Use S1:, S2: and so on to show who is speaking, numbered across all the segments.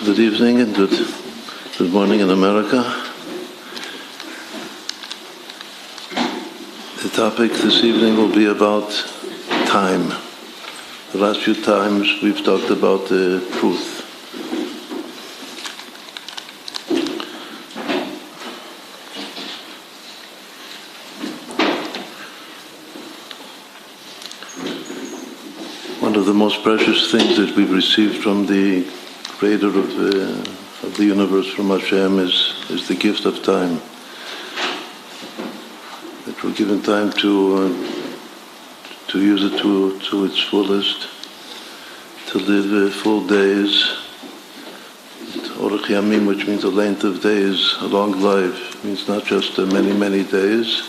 S1: Good evening and good morning in America. The topic this evening will be about time. The last few times we've talked about the truth. One of the most precious things that we've received from the Creator of the universe, from Hashem, is the gift of time. That we're given time to use it to its fullest, to live full days. Orach Yamim, which means a length of days, a long life, means not just many, many days,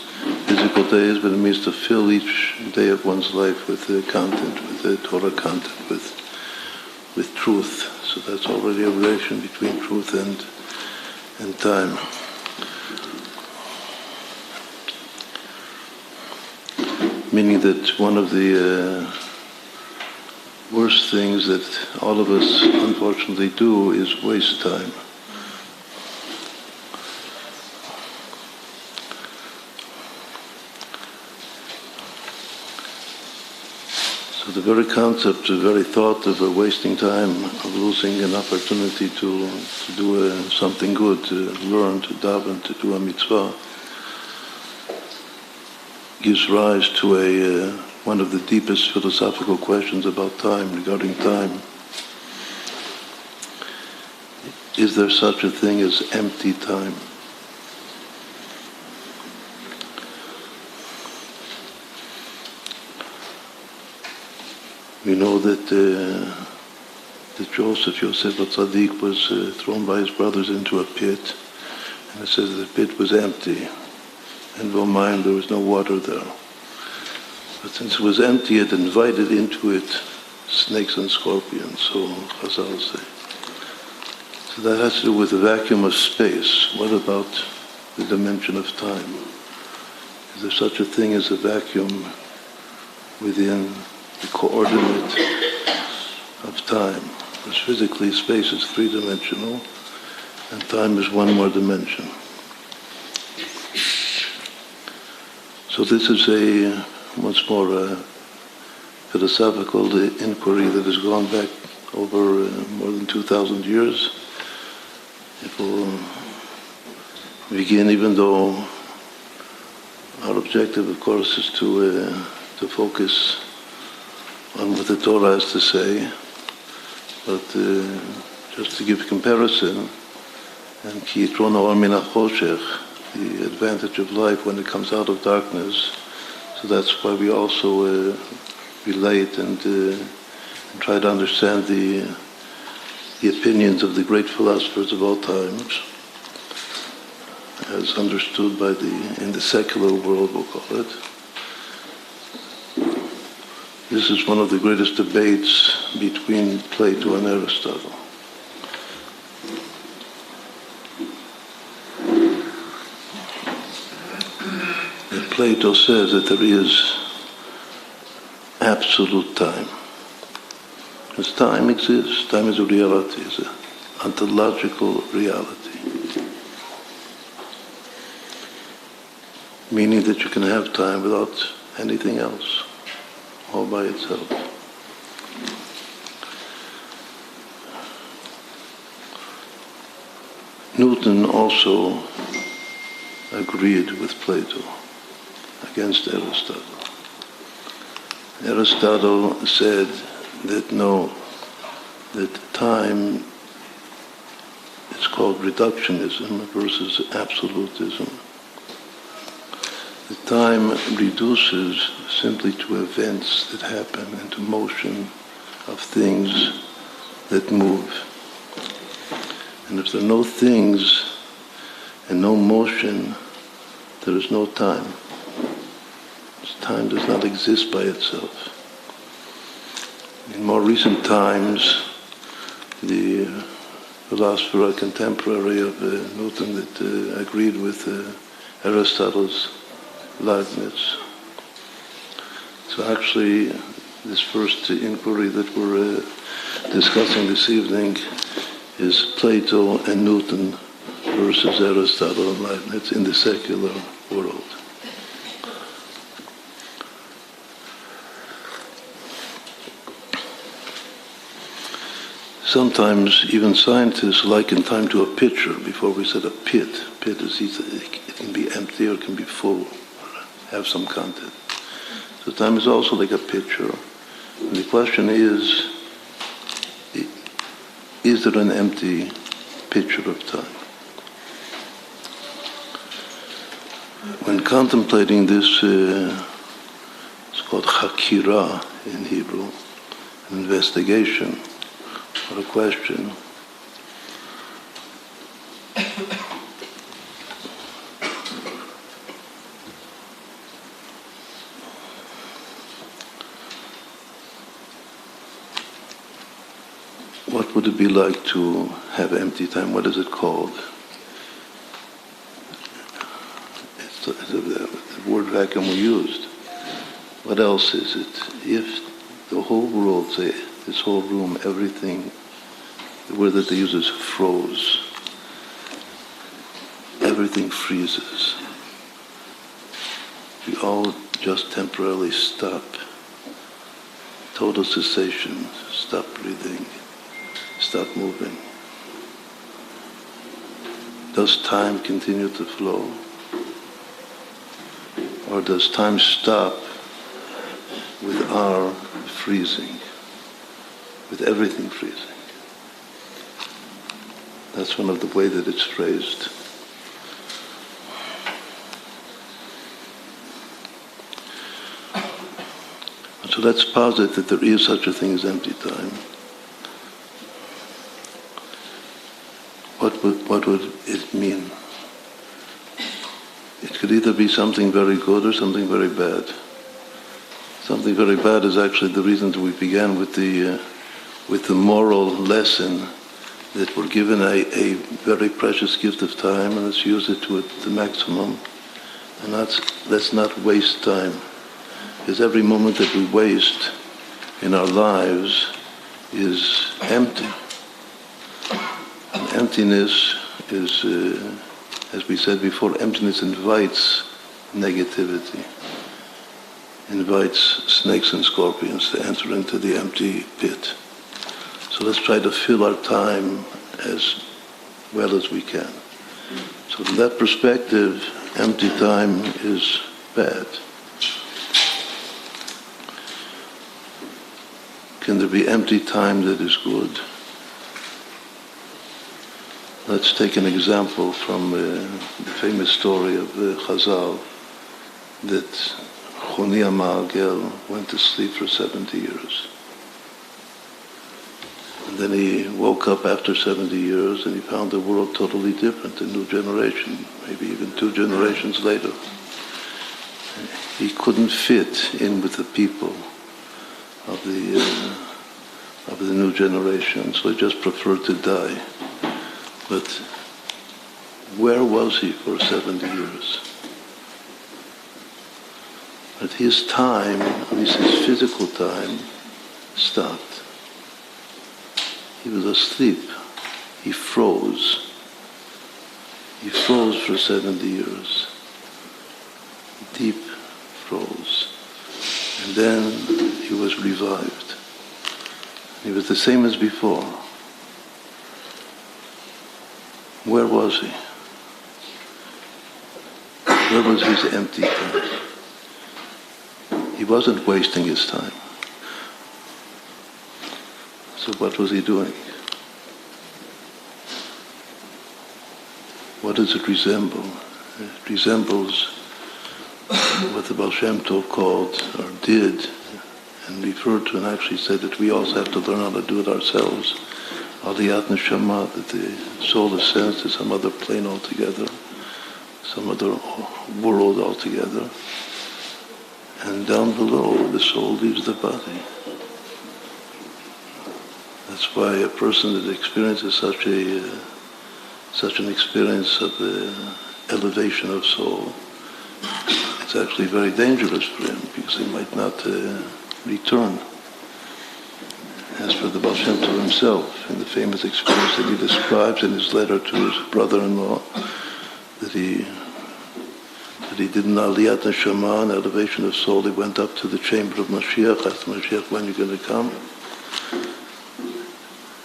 S1: physical days, but it means to fill each day of one's life with the content, with the Torah content, with truth. So that's already a relation between truth and time. Meaning that one of the worst things that all of us unfortunately do is waste time. So the very concept, the very thought of wasting time, of losing an opportunity to do something good, to learn, to daven, to do a mitzvah, gives rise to one of the deepest philosophical questions about time, regarding time. Is there such a thing as empty time? We know that Yosef HaTzadik was thrown by his brothers into a pit, and it says the pit was empty, and Vomayim, there was no water there. But since it was empty, it invited into it snakes and scorpions, so Chazal say. So that has to do with the vacuum of space. What about the dimension of time? Is there such a thing as a vacuum within the coordinate of time? Because physically space is three-dimensional and time is one more dimension. So this is once more a philosophical inquiry that has gone back over more than 2,000 years. It will begin, even though our objective, of course, is to focus on what the Torah has to say, but just to give comparison, and ki yitron ha'or min ha'choshech, the advantage of life when it comes out of darkness. So that's why we also relate and try to understand the opinions of the great philosophers of all times, as understood in the secular world, we'll call it. This is one of the greatest debates between Plato and Aristotle. And Plato says that there is absolute time. Because time exists, time is a reality, is an ontological reality. Meaning that you can have time without anything else, all by itself. Newton also agreed with Plato against Aristotle. Aristotle said that no, that time is called reductionism versus absolutism. The time reduces simply to events that happen and to motion of things that move. And if there are no things and no motion, there is no time. Time does not exist by itself. In more recent times, the philosopher, a contemporary of Newton that agreed with Aristotle's Leibniz. So actually, this first inquiry that we're discussing this evening is Plato and Newton versus Aristotle and Leibniz in the secular world. Sometimes even scientists liken time to a pitcher. Before we said a pit. Pit is either, it can be empty or it can be full, or have some content. So time is also like a pitcher. And the question is there an empty pitcher of time? When contemplating this, it's called hakira in Hebrew, an investigation or a question. What would it be like to have empty time? What is it called? It's the word vacuum we used. What else is it? If the whole world, say, this whole room, everything, the word that they use is froze. Everything freezes. We all just temporarily stop. Total cessation. Stop breathing. Stop moving. Does time continue to flow? Or does time stop with our freezing? With everything freezing? That's one of the way that it's phrased. So let's posit that there is such a thing as empty time. What would it mean? It could either be something very good or something very bad. Something very bad is actually the reason that we began with the moral lesson that we're given a very precious gift of time, and let's use it to the maximum. And let's not waste time, because every moment that we waste in our lives is empty. And emptiness is, as we said before, emptiness invites negativity, invites snakes and scorpions to enter into the empty pit. So let's try to fill our time as well as we can. So from that perspective, empty time is bad. Can there be empty time that is good? Let's take an example from the famous story of Chazal, that Choni HaMa'agel went to sleep for 70 years. And then he woke up after 70 years and he found the world totally different, a new generation, maybe even 2 generations later. He couldn't fit in with the people of the new generation, so he just preferred to die. But where was he for 70 years? But his time, at least his physical time, stopped. He was asleep. He froze. He froze for 70 years. Deep froze. And then he was revived. He was the same as before. Where was he? Where was his empty time? He wasn't wasting his time. So what was he doing? What does it resemble? It resembles what the Baal Shem Tov called, or did, and referred to, and actually said that we also have to learn how to do it ourselves. Aliyat Neshama, that the soul ascends to some other plane altogether, some other world altogether, and down below the soul leaves the body. That's why a person that experiences such an experience of elevation of soul, it's actually very dangerous for him, because he might not return. as for the Baal Shem Tov himself, in the famous experience that he describes in his letter to his brother-in-law, that he did an aliyat neshama, an elevation of soul. He went up to the chamber of Mashiach, asked Mashiach, when are you going to come?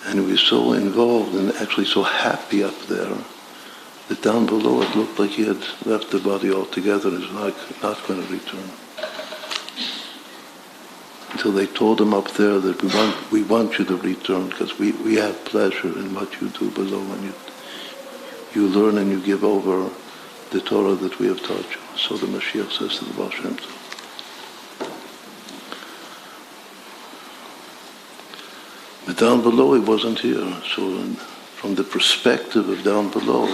S1: And he was so involved and actually so happy up there that down below it looked like he had left the body altogether and was not going to return. Until they told him up there that we want you to return because we have pleasure in what you do below when you learn and you give over the Torah that we have taught you. So the Mashiach says to the Baal Shem Tov. But down below he wasn't here. So from the perspective of down below,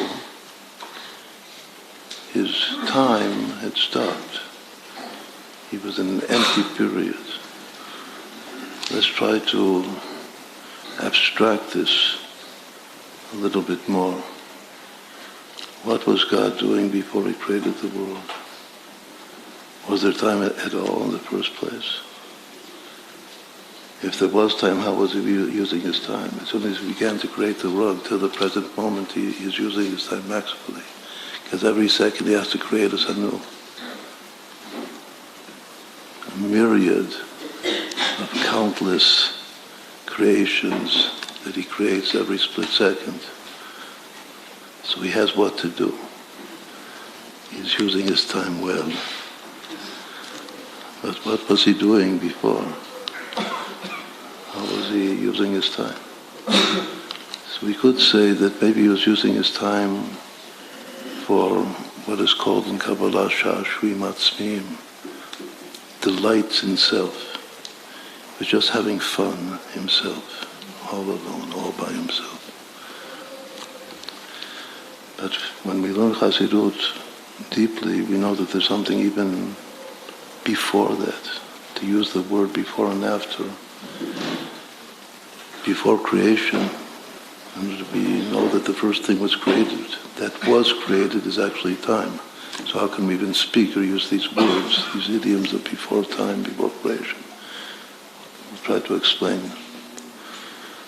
S1: his time had stopped. He was in an empty period. Let's try to abstract this a little bit more. What was God doing before he created the world? Was there time at all in the first place? If there was time, how was he using his time? As soon as he began to create the world, till the present moment, he is using his time maximally. Because every second he has to create us anew. A myriad of countless creations that he creates every split second. So he has what to do. He's using his time well. But what was he doing before? How was he using his time? So we could say that maybe he was using his time for what is called in Kabbalah Sha'ashui Matzmiim, delights in self. He was just having fun himself, all alone, all by himself. But when we learn Chassidut deeply, we know that there's something even before that. To use the word before and after. Before creation, and we know that the first thing was created. That was created is actually time. So how can we even speak or use these words, these idioms of before time, before creation? We'll try to explain.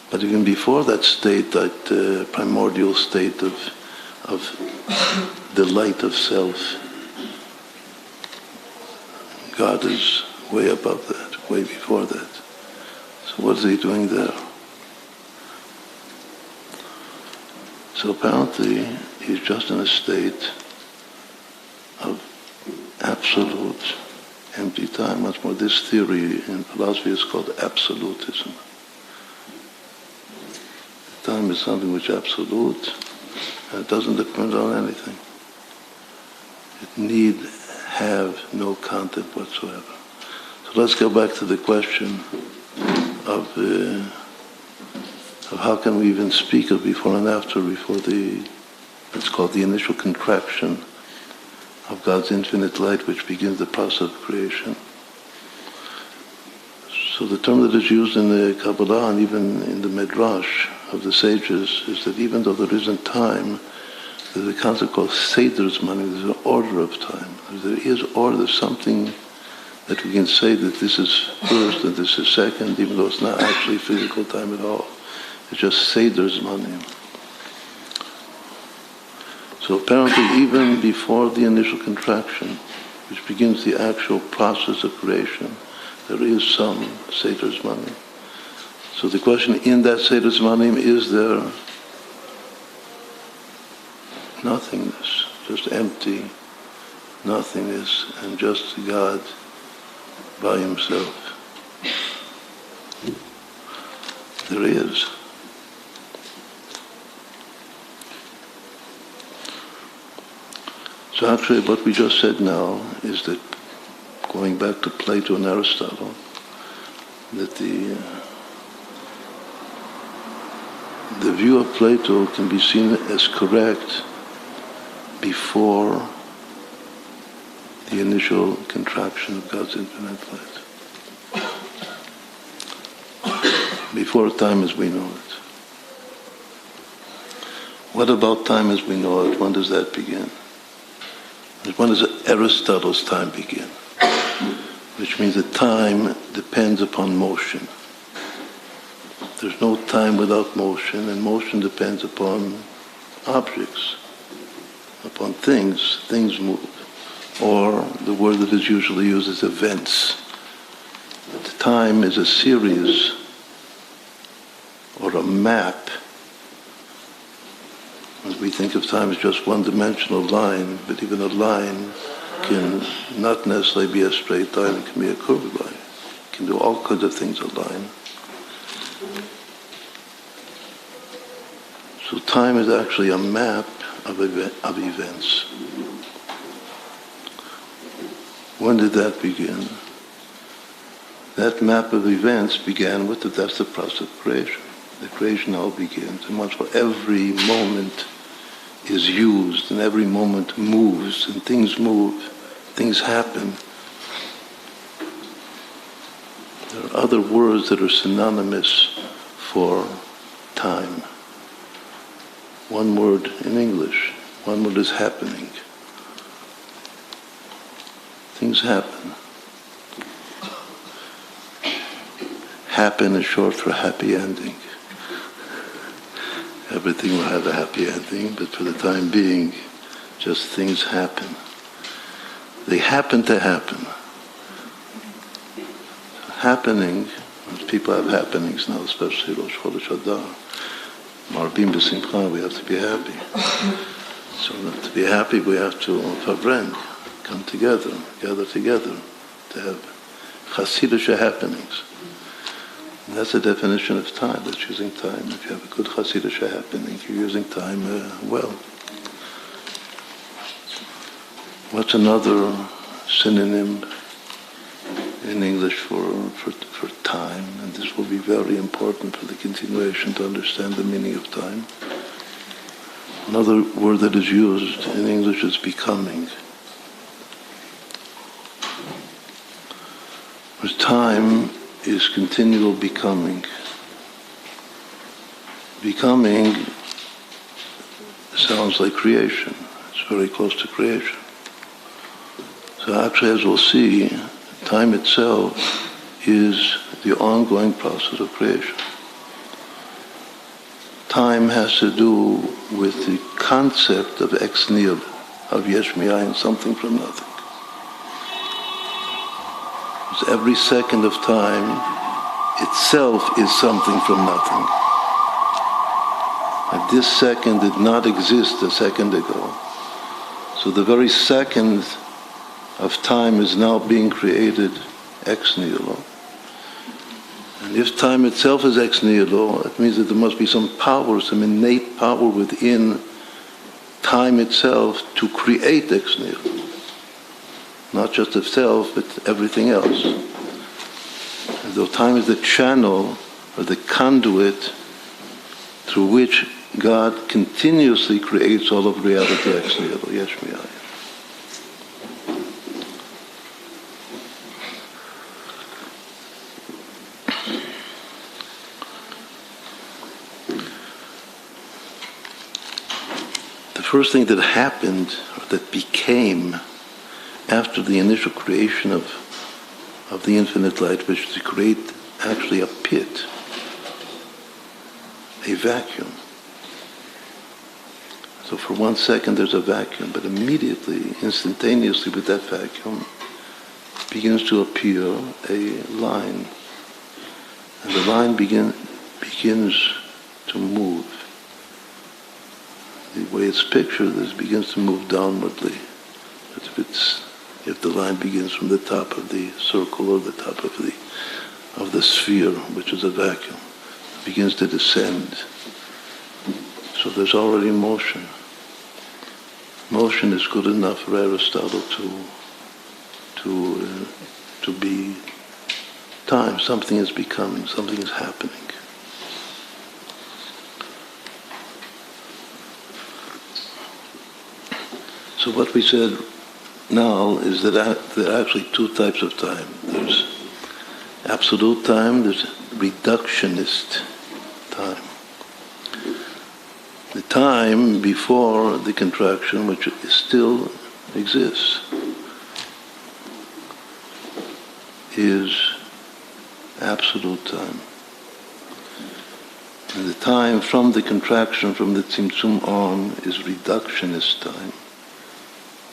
S1: But even before that state, that primordial state of the light of self, God is way above that, way before that. So what is he doing there? So apparently he's just in a state of absolute empty time. Once more, this theory in philosophy is called absolutism. Time is something which is absolute, and it doesn't depend on anything. It need have no content whatsoever. So let's go back to the question of how can we even speak of before and after, before it's called the initial contraction of God's infinite light, which begins the process of creation. So the term that is used in the Kabbalah and even in the Midrash of the sages is that even though there isn't time, there's a concept called Seder Zmanim, there's an order of time. There is order, there's something that we can say that this is first and this is second, even though it's not actually physical time at all. It's just Seder Zmanim. So apparently even before the initial contraction, which begins the actual process of creation, there is some Seder Zmanim. So the question, in that Seder Zmanim, is there nothingness, just empty nothingness, and just God by himself? There is. So actually what we just said now is that, going back to Plato and Aristotle, that the view of Plato can be seen as correct before the initial contraction of God's infinite light. Before time as we know it. What about time as we know it? When does that begin? When does Aristotle's time begin? Which means that time depends upon motion. there's no time without motion, and motion depends upon objects, upon things. Things move. Or the word that is usually used is events. But time is a series or a map. As we think of time as just one-dimensional line, but even a line can not necessarily be a straight line, it can be a curved line. It can do all kinds of things, a line. So time is actually a map of events. When did that begin? That map of events began with that's the process of creation. The creation all begins, and once for every moment is used, and every moment moves, and things move, things happen. There are other words that are synonymous for time. One word in English, one word is happening. Things happen. Happen is short for happy ending. Everything will have a happy ending, but for the time being, just things happen. They happen to happen. Happening, people have happenings now, especially Rosh Chodesh Adar. Marbim b'simcha, we have to be happy. So to be happy, we have to favreng, come together, gather together, to have Hasidic happenings. And that's the definition of time. That's using time. If you have a good Hasidic happening, you're using time well. What's another synonym in English for time? And this will be very important for the continuation to understand the meaning of time. Another word that is used in English is becoming. Whereas time is continual becoming. Becoming sounds like creation. It's very close to creation. So actually, as we'll see, time itself is the ongoing process of creation. Time has to do with the concept of ex nihilo, of yesh mi'ayin, something from nothing. Because every second of time itself is something from nothing. And this second did not exist a second ago. So the very second of time is now being created ex nihilo. And if time itself is ex nihilo, it means that there must be some power, some innate power within time itself to create ex nihilo. Not just itself, but everything else. As though time is the channel or the conduit through which God continuously creates all of reality ex nihilo, yesh mi'ayin. The first thing that happened, or that became, after the initial creation of the infinite light, which is to create actually a pit, a vacuum. So for 1 second there's a vacuum, but immediately, instantaneously with that vacuum, begins to appear a line. And the line begins to move. The way it's pictured is begins to move downwardly. If the line begins from the top of the circle or the top of the sphere, which is a vacuum, it begins to descend. So there's already motion. Motion is good enough for Aristotle to be time. Something is becoming, something is happening. So what we said now is that there are actually two types of time. There's absolute time, there's reductionist time. The time before the contraction, which still exists, is absolute time. And the time from the contraction, from the tzimtzum on, is reductionist time,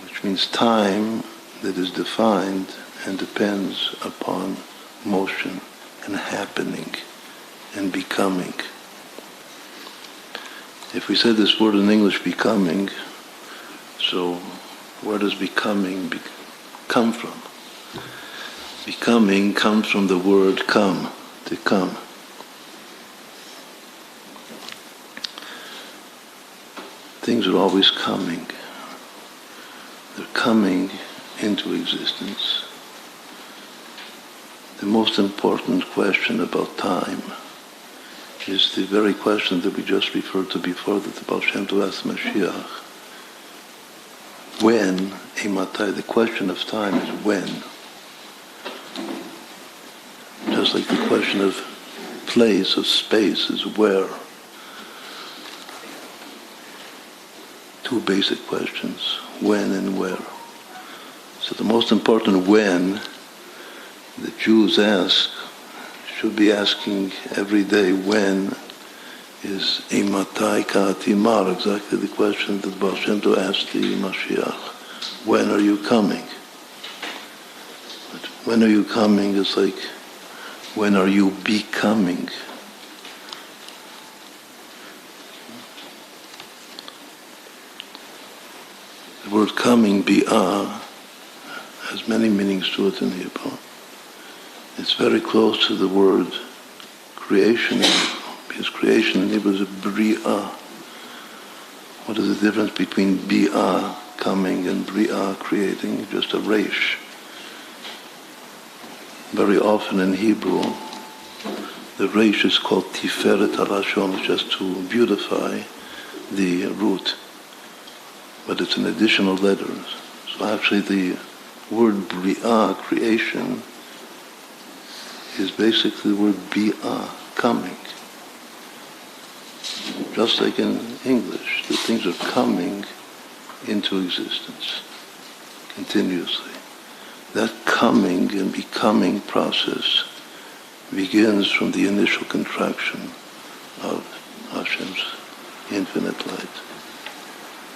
S1: which means time that is defined and depends upon motion and happening and becoming. If we said this word in English, becoming, so where does becoming come from? Becoming comes from the word come, to come. Things are always coming. They're coming into existence. The most important question about time is the very question that we just referred to before, that the Baal Shem Tov asked Mashiach. When, Eimatai, the question of time is when. Just like the question of place, of space, is where. Two basic questions, when and where. So the most important when that Jews ask, should be asking every day, when, is Eimatai Ka'atimar, exactly the question that Baal Shem Tov asked the Mashiach. When are you coming? But when are you coming is like, when are you becoming? The word coming, bi'ah, has many meanings to it in Hebrew. It's very close to the word creation, because creation in Hebrew is a bri'ah. What is the difference between bi'ah, coming, and bri'ah, creating? Just a resh. Very often in Hebrew, the resh is called tiferet halashon, just to beautify the root. But it's an additional letter. So actually the word bri'ah, creation, is basically the word bi'ah, coming. Just like in English, the things are coming into existence continuously. That coming and becoming process begins from the initial contraction of Hashem's infinite light.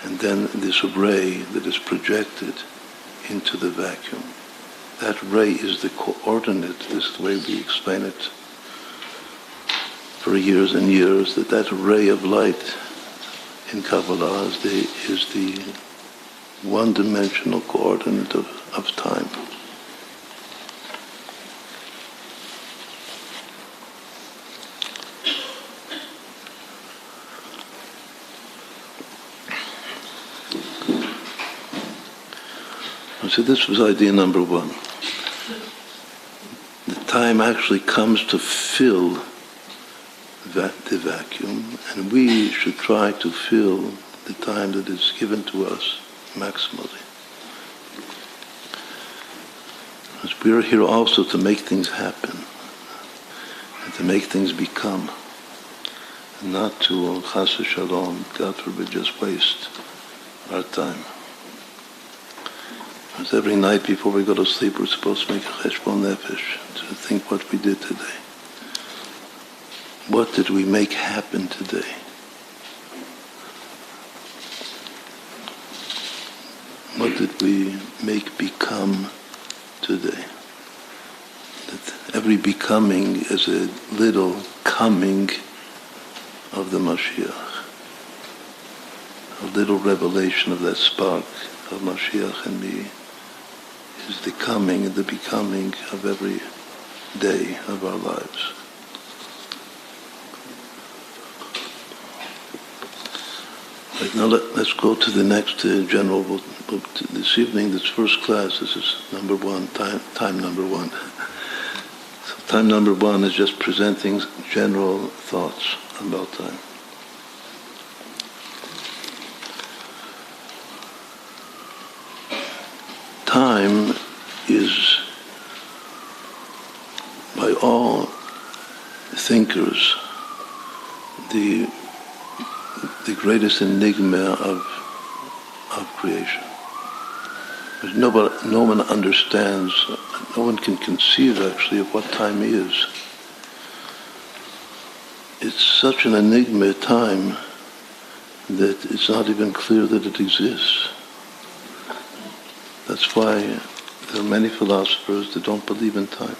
S1: And then this ray that is projected into the vacuum. That ray is the coordinate, this is the way we explain it for years and years, that ray of light in Kabbalah is the one-dimensional coordinate of time. So this was idea number one. The time actually comes to fill the vacuum, and we should try to fill the time that is given to us maximally. Because we are here also to make things happen, and to make things become, and not to, chas v'shalom, God forbid, just waste our time. Because every night before we go to sleep, we're supposed to make a cheshbon nefesh, to think what we did today. What did we make happen today? What did we make become today? That every becoming is a little coming of the Mashiach. A little revelation of that spark of Mashiach in me is the coming and the becoming of every day of our lives. Right, now let's go to the next general book this evening. This first class, this is number one, time number one. So time number one is just presenting general thoughts about time. Time is, by all thinkers, the greatest enigma of creation. No one understands, no one can conceive actually of what time is. it's such an enigma at time that it's not even clear that it exists. That's why there are many philosophers that don't believe in time,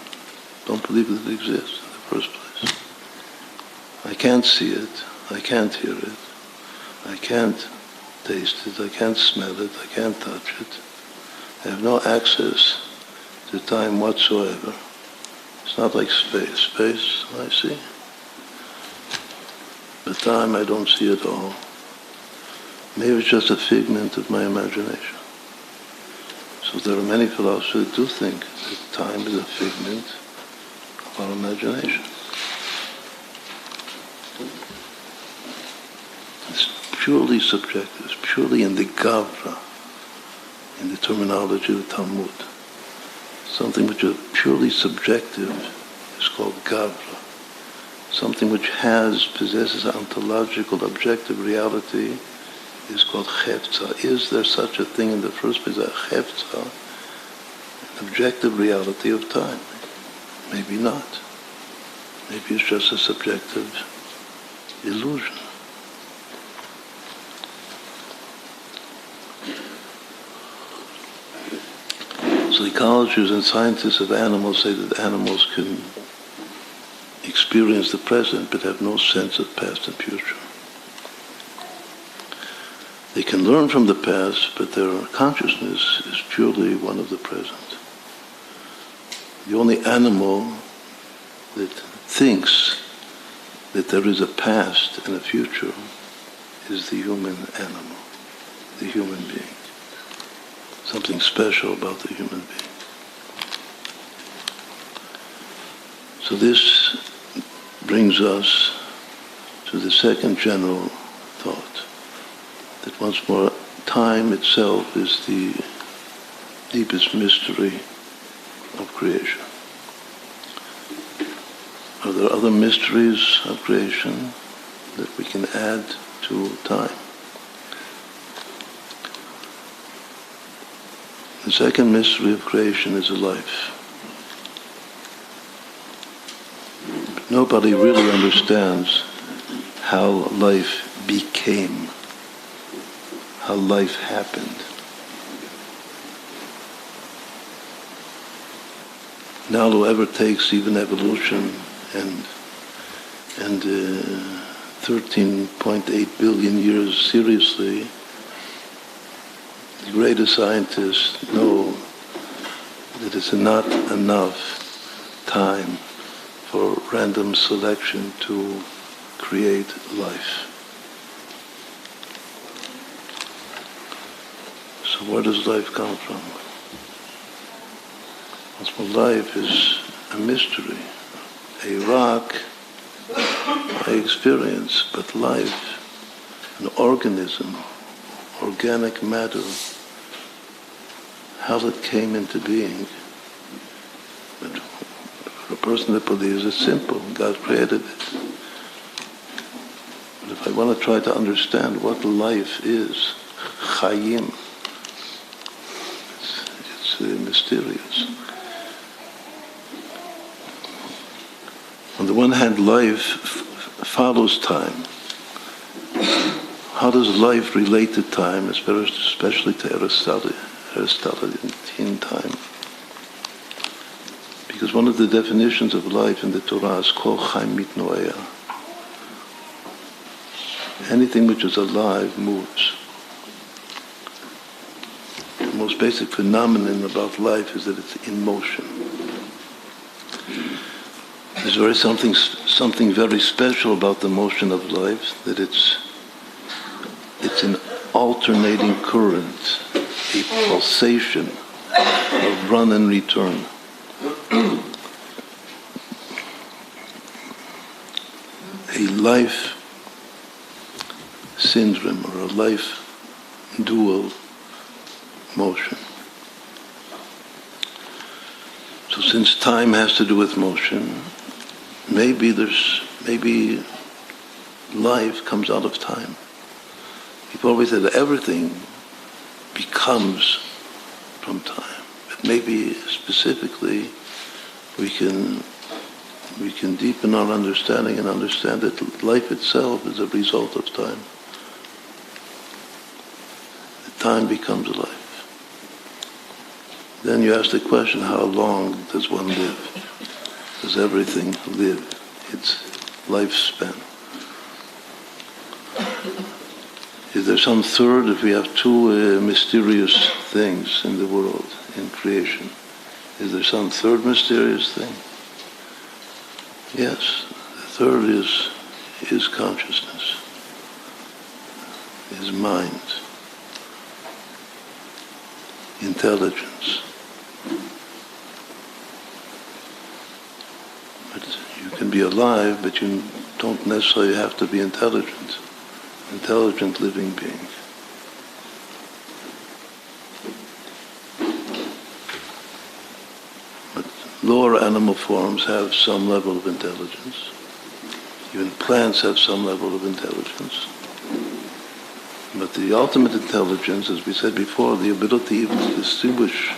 S1: don't believe that it exists in the first place. I can't see it, I can't hear it, I can't taste it, I can't smell it, I can't touch it. I have no access to time whatsoever. It's not like space. Space, I see. But time, I don't see at all. Maybe it's just a figment of my imagination. So there are many philosophers that do think that time is a figment of our imagination. It's purely subjective. It's purely in the gavra, in the terminology of the Talmud. Something which is purely subjective is called gavra. Something which possesses ontological, objective reality is called chefza. Is there such a thing in the first place, a chefza, an objective reality of time? Maybe not. Maybe it's just a subjective illusion. Psychologists and scientists of animals say that animals can experience the present but have no sense of past and future. They can learn from the past, but their consciousness is purely one of the present. The only animal that thinks that there is a past and a future is the human animal, the human being. Something special about the human being. So this brings us to the second general thought, that once more, time itself is the deepest mystery of creation. Are there other mysteries of creation that we can add to time? The second mystery of creation is life. But nobody really understands how life became, how life happened. Now whoever takes even evolution and 13.8 billion years seriously, the greatest scientists know that it's not enough time for random selection to create life. So where does life come from? Well, life is a mystery. A rock, I experience, but life, an organism, organic matter, how it came into being. But for a person that believes it's simple, God created it. But if I want to try to understand what life is, chayim, it's mysterious. On the one hand, life follows time. How does life relate to time, especially to Aristotelian time? Because one of the definitions of life in the Torah is kol chaim mitnoea. Anything which is alive moves. The most basic phenomenon about life is that it's in motion. There's something very special about the motion of life, that it's an alternating current, a pulsation of run and return. A life syndrome or a life dual motion. So since time has to do with motion, maybe life comes out of time. People always say that everything becomes from time. But maybe specifically we can we can deepen our understanding and understand that life itself is a result of time. Time becomes life. Then you ask the question, how long does one live? Does everything live its lifespan? Is there some third, if we have two mysterious things in the world, in creation, is there some third mysterious thing? Yes, the third is consciousness, is mind, intelligence. But you can be alive, but you don't necessarily have to be intelligent living being. But lower animal forms have some level of intelligence. Even plants have some level of intelligence. But the ultimate intelligence, as we said before, the ability even to distinguish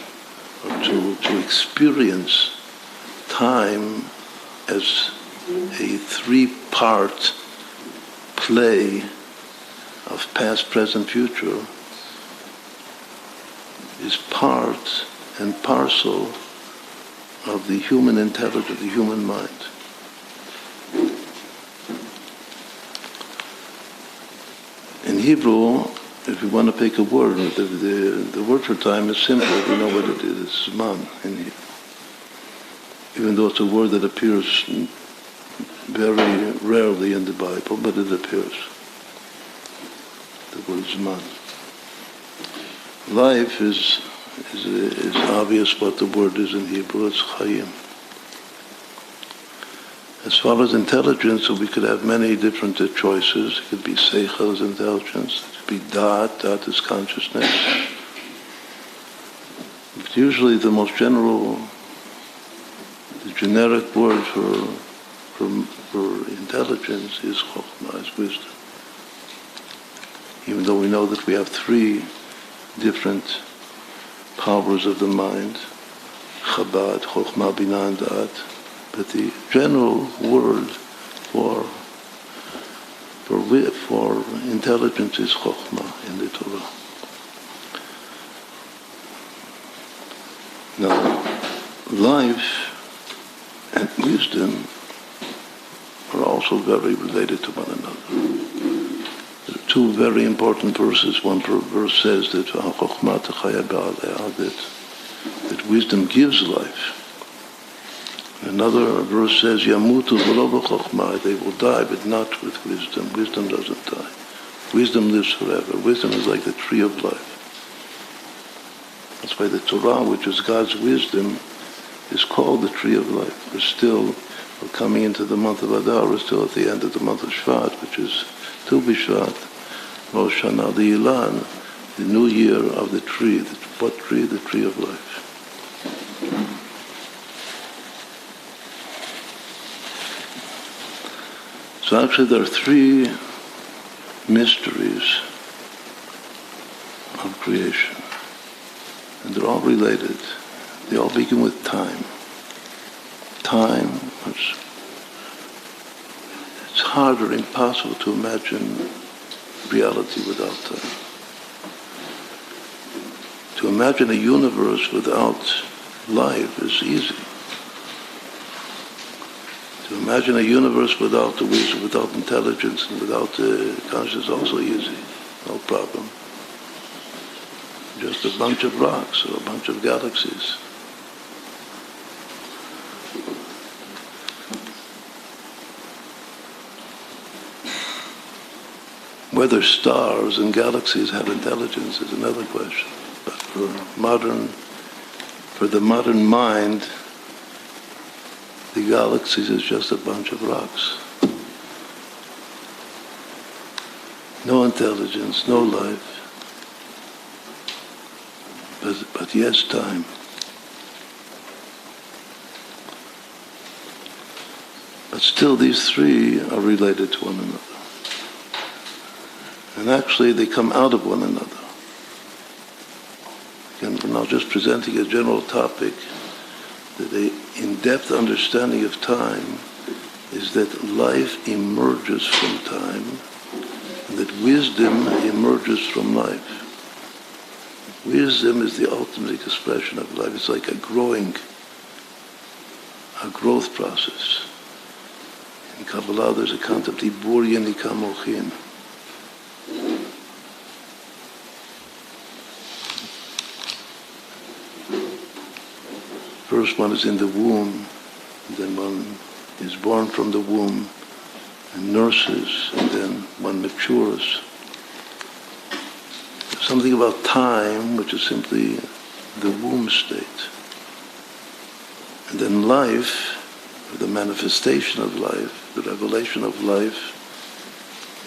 S1: or to experience time as a three-part play of past, present, future is part and parcel of the human intelligence, the human mind. In Hebrew, if we want to pick a word, the word for time is simple. We know what it is. It's Zman in Hebrew. Even though it's a word that appears very rarely in the Bible, but it appears. The word Zman. Life is obvious what the word is in Hebrew. It's Chayim. As far as intelligence, we could have many different choices. It could be Seichel as intelligence. It could be Da'at is consciousness. But usually the most general, the generic word for intelligence is Chokhmah, is wisdom. Even though we know that we have three different powers of the mind, Chabad, Chokhmah, Binah, and Da'at. But the general word for intelligence is Chokhmah in the Torah. Now, life and wisdom are also very related to one another. There are two very important verses. One verse says that that wisdom gives life. Another verse says, Yamutu v'lo b'chokhmah, they will die, but not with wisdom. Wisdom doesn't die. Wisdom lives forever. Wisdom is like the tree of life. That's why the Torah, which is God's wisdom, is called the tree of life. We're coming into the month of Adar, we're still at the end of the month of Shvat, which is Tu B'Shvat, Rosh Hashanah, the Ilan, the new year of the tree. What tree? The tree of life. So actually there are three mysteries of creation. And they're all related. They all begin with time. Time, it's hard or impossible to imagine reality without time. To imagine a universe without life is easy. To imagine a universe without the wisdom, without intelligence, and without consciousness is also easy. No problem. Just a bunch of rocks or a bunch of galaxies. Whether stars and galaxies have intelligence is another question. But for the modern mind, the galaxies is just a bunch of rocks. No intelligence, no life. But yes, time. But still these three are related to one another. And actually they come out of one another. Again, we're not just presenting a general topic, that an in-depth understanding of time is that life emerges from time, and that wisdom emerges from life. Wisdom is the ultimate expression of life. It's like a growth process. In Kabbalah, there's a concept, Ibur Yenika Mochin. First one is in the womb, then one is born from the womb and nurses, and then one matures. There's something about time, which is simply the womb state. And then life, or the manifestation of life, the revelation of life,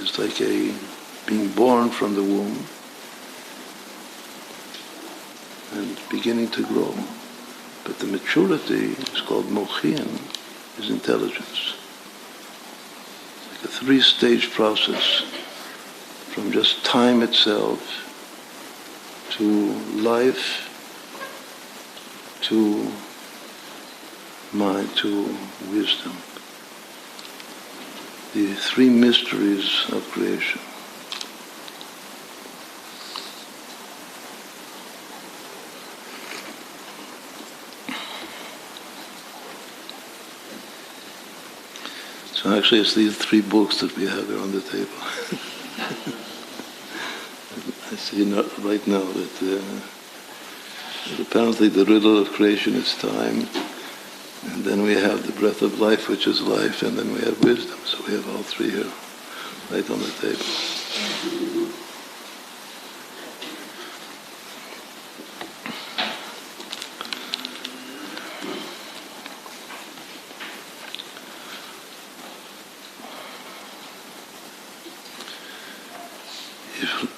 S1: is like being born from the womb and beginning to grow. But the maturity is called mochin, is intelligence. It's like a three-stage process, from just time itself to life to mind, to wisdom. The three mysteries of creation. So actually it's these three books that we have here on the table. I see right now that apparently the riddle of creation is time, and then we have the breath of life, which is life, and then we have wisdom. So we have all three here, right on the table.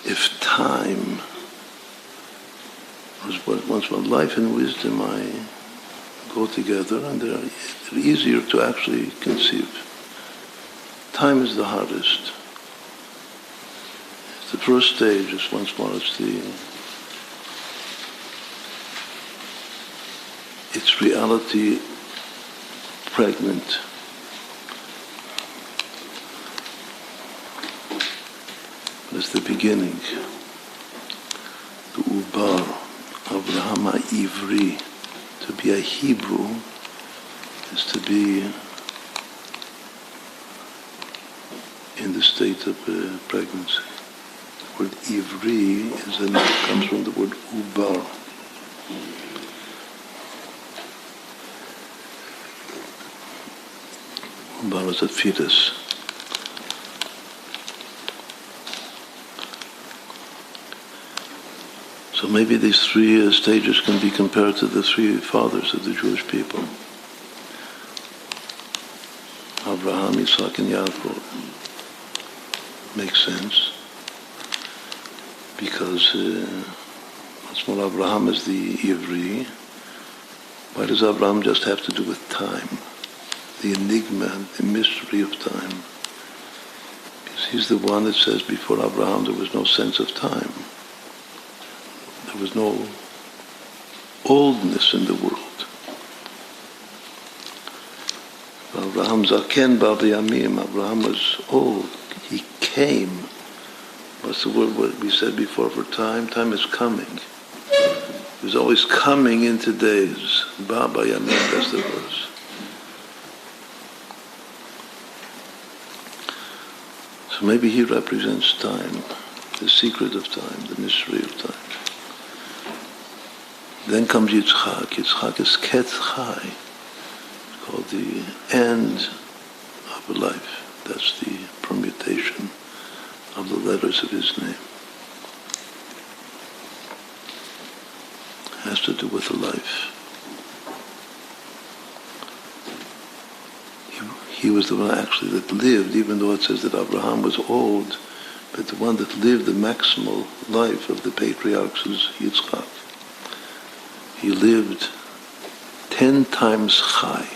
S1: If time was once when life and wisdom go together, and they're easier to actually conceive. Time is the hardest. It's the first stage, is once more, it's reality pregnant. It's the beginning. The Ubar, Abraham Ivri. To be a Hebrew is to be in the state of pregnancy. The word Ivri comes from the word Ubar. Ubar is a fetus. So maybe these three stages can be compared to the three fathers of the Jewish people. Abraham, Isaac, and Yaakov. Makes sense. Because once more, Abraham is the Ivri. Why does Abraham just have to do with time? The enigma, the mystery of time. Because he's the one that says before Abraham there was no sense of time. There was no oldness in the world. Abraham Zaken Bar Yamim, Abraham was old. He came. What's the word what we said before for time? Time is coming. He was always coming into days. Baba Yamim, that's the verse. So maybe he represents time, the secret of time, the mystery of time. Then comes Yitzchak. Yitzchak is Ket Chai. It's called the end of a life. That's the permutation of the letters of his name. It has to do with a life. He was the one actually that lived, even though it says that Abraham was old, but the one that lived the maximal life of the patriarchs is Yitzchak. He lived 10 times Chai.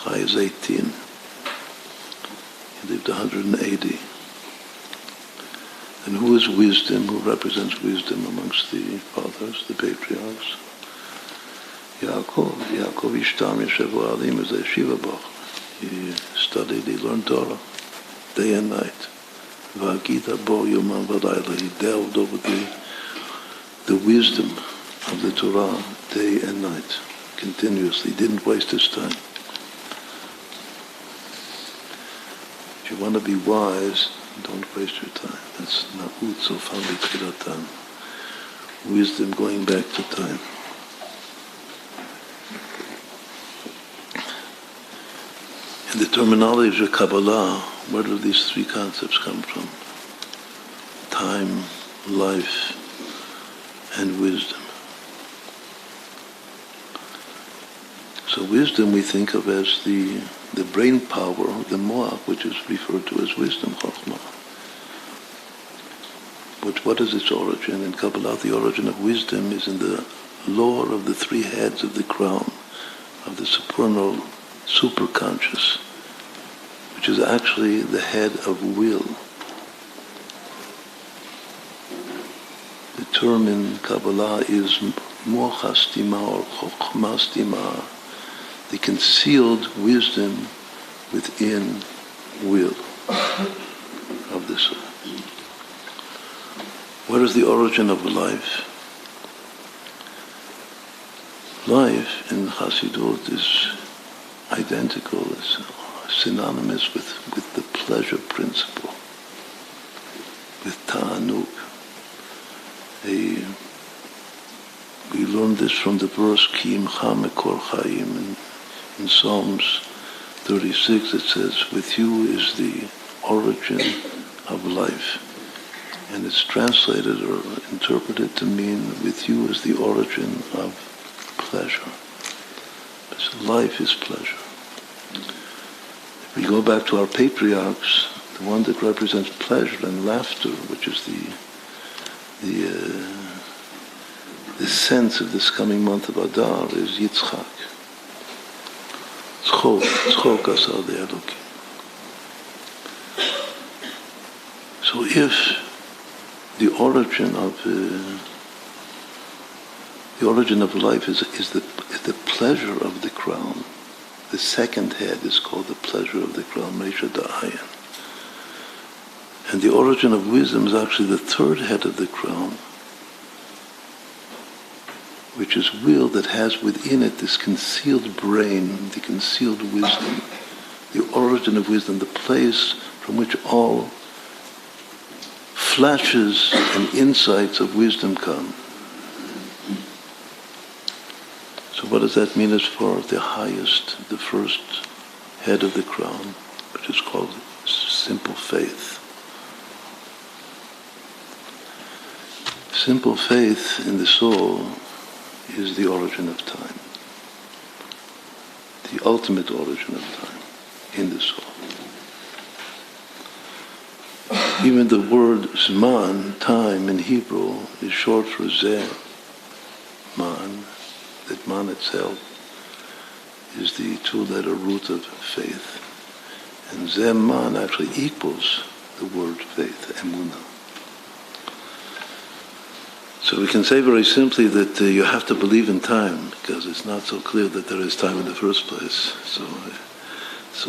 S1: Chai is 18. He lived 180. And who is wisdom? Who represents wisdom amongst the fathers, the patriarchs? Yaakov Ishtam Yeshevu Alim is a Shiva Bach. He studied, he learned Torah day and night. V'agita bo yomam v'layla. He delved over the wisdom of the Torah day and night, continuously. He didn't waste his time. If you want to be wise, don't waste your time. That's na'ut sofam b'tchilatan. Wisdom going back to time. In the terminology of Kabbalah, where do these three concepts come from? Time, life, and wisdom. So wisdom we think of as the brain power, the moach, which is referred to as wisdom, chokhmah. But what is its origin? In Kabbalah, the origin of wisdom is in the lore of the three heads of the crown, of the supernal superconscious, which is actually the head of will. The term in Kabbalah is mochastima or chokhmastima, the concealed wisdom within will of the soul. What is the origin of life? Life in Chassidut is identical, is synonymous with the pleasure principle, with ta'anug. We learned this from the verse Ki imcha mekor chayim in Psalms 36. It says, "With you is the origin of life," and it's translated or interpreted to mean, "With you is the origin of pleasure." So life is pleasure. If we go back to our patriarchs, the one that represents pleasure and laughter, which is the sense of this coming month of Adar, is Yitzchak. Tzchok asa le'elokim. So if the origin of life is the pleasure of the crown, the second head is called the pleasure of the crown, Meisha Da'ayin. And the origin of wisdom is actually the third head of the crown, which is will that has within it this concealed brain, the concealed wisdom, the origin of wisdom, the place from which all flashes and insights of wisdom come. So what does that mean as far as the highest, the first head of the crown, which is called simple faith? Simple faith in the soul is the origin of time, the ultimate origin of time in the soul. Even the word zman, time in Hebrew, is short for zeh, man. That man itself is the two-letter root of faith. And zeh man actually equals the word faith, emunah. So we can say very simply that you have to believe in time, because it's not so clear that there is time in the first place. So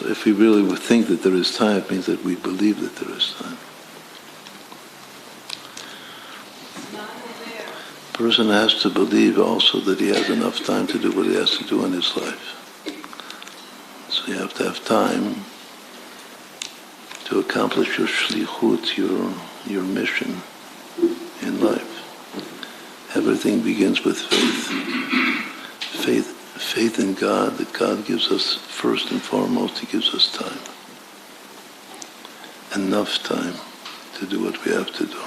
S1: if we really would think that there is time, it means that we believe that there is time. A person has to believe also that he has enough time to do what he has to do in his life. So you have to have time to accomplish your shlichut, your mission in life. Everything begins with faith. Faith in God, that God gives us, first and foremost, He gives us time. Enough time to do what we have to do.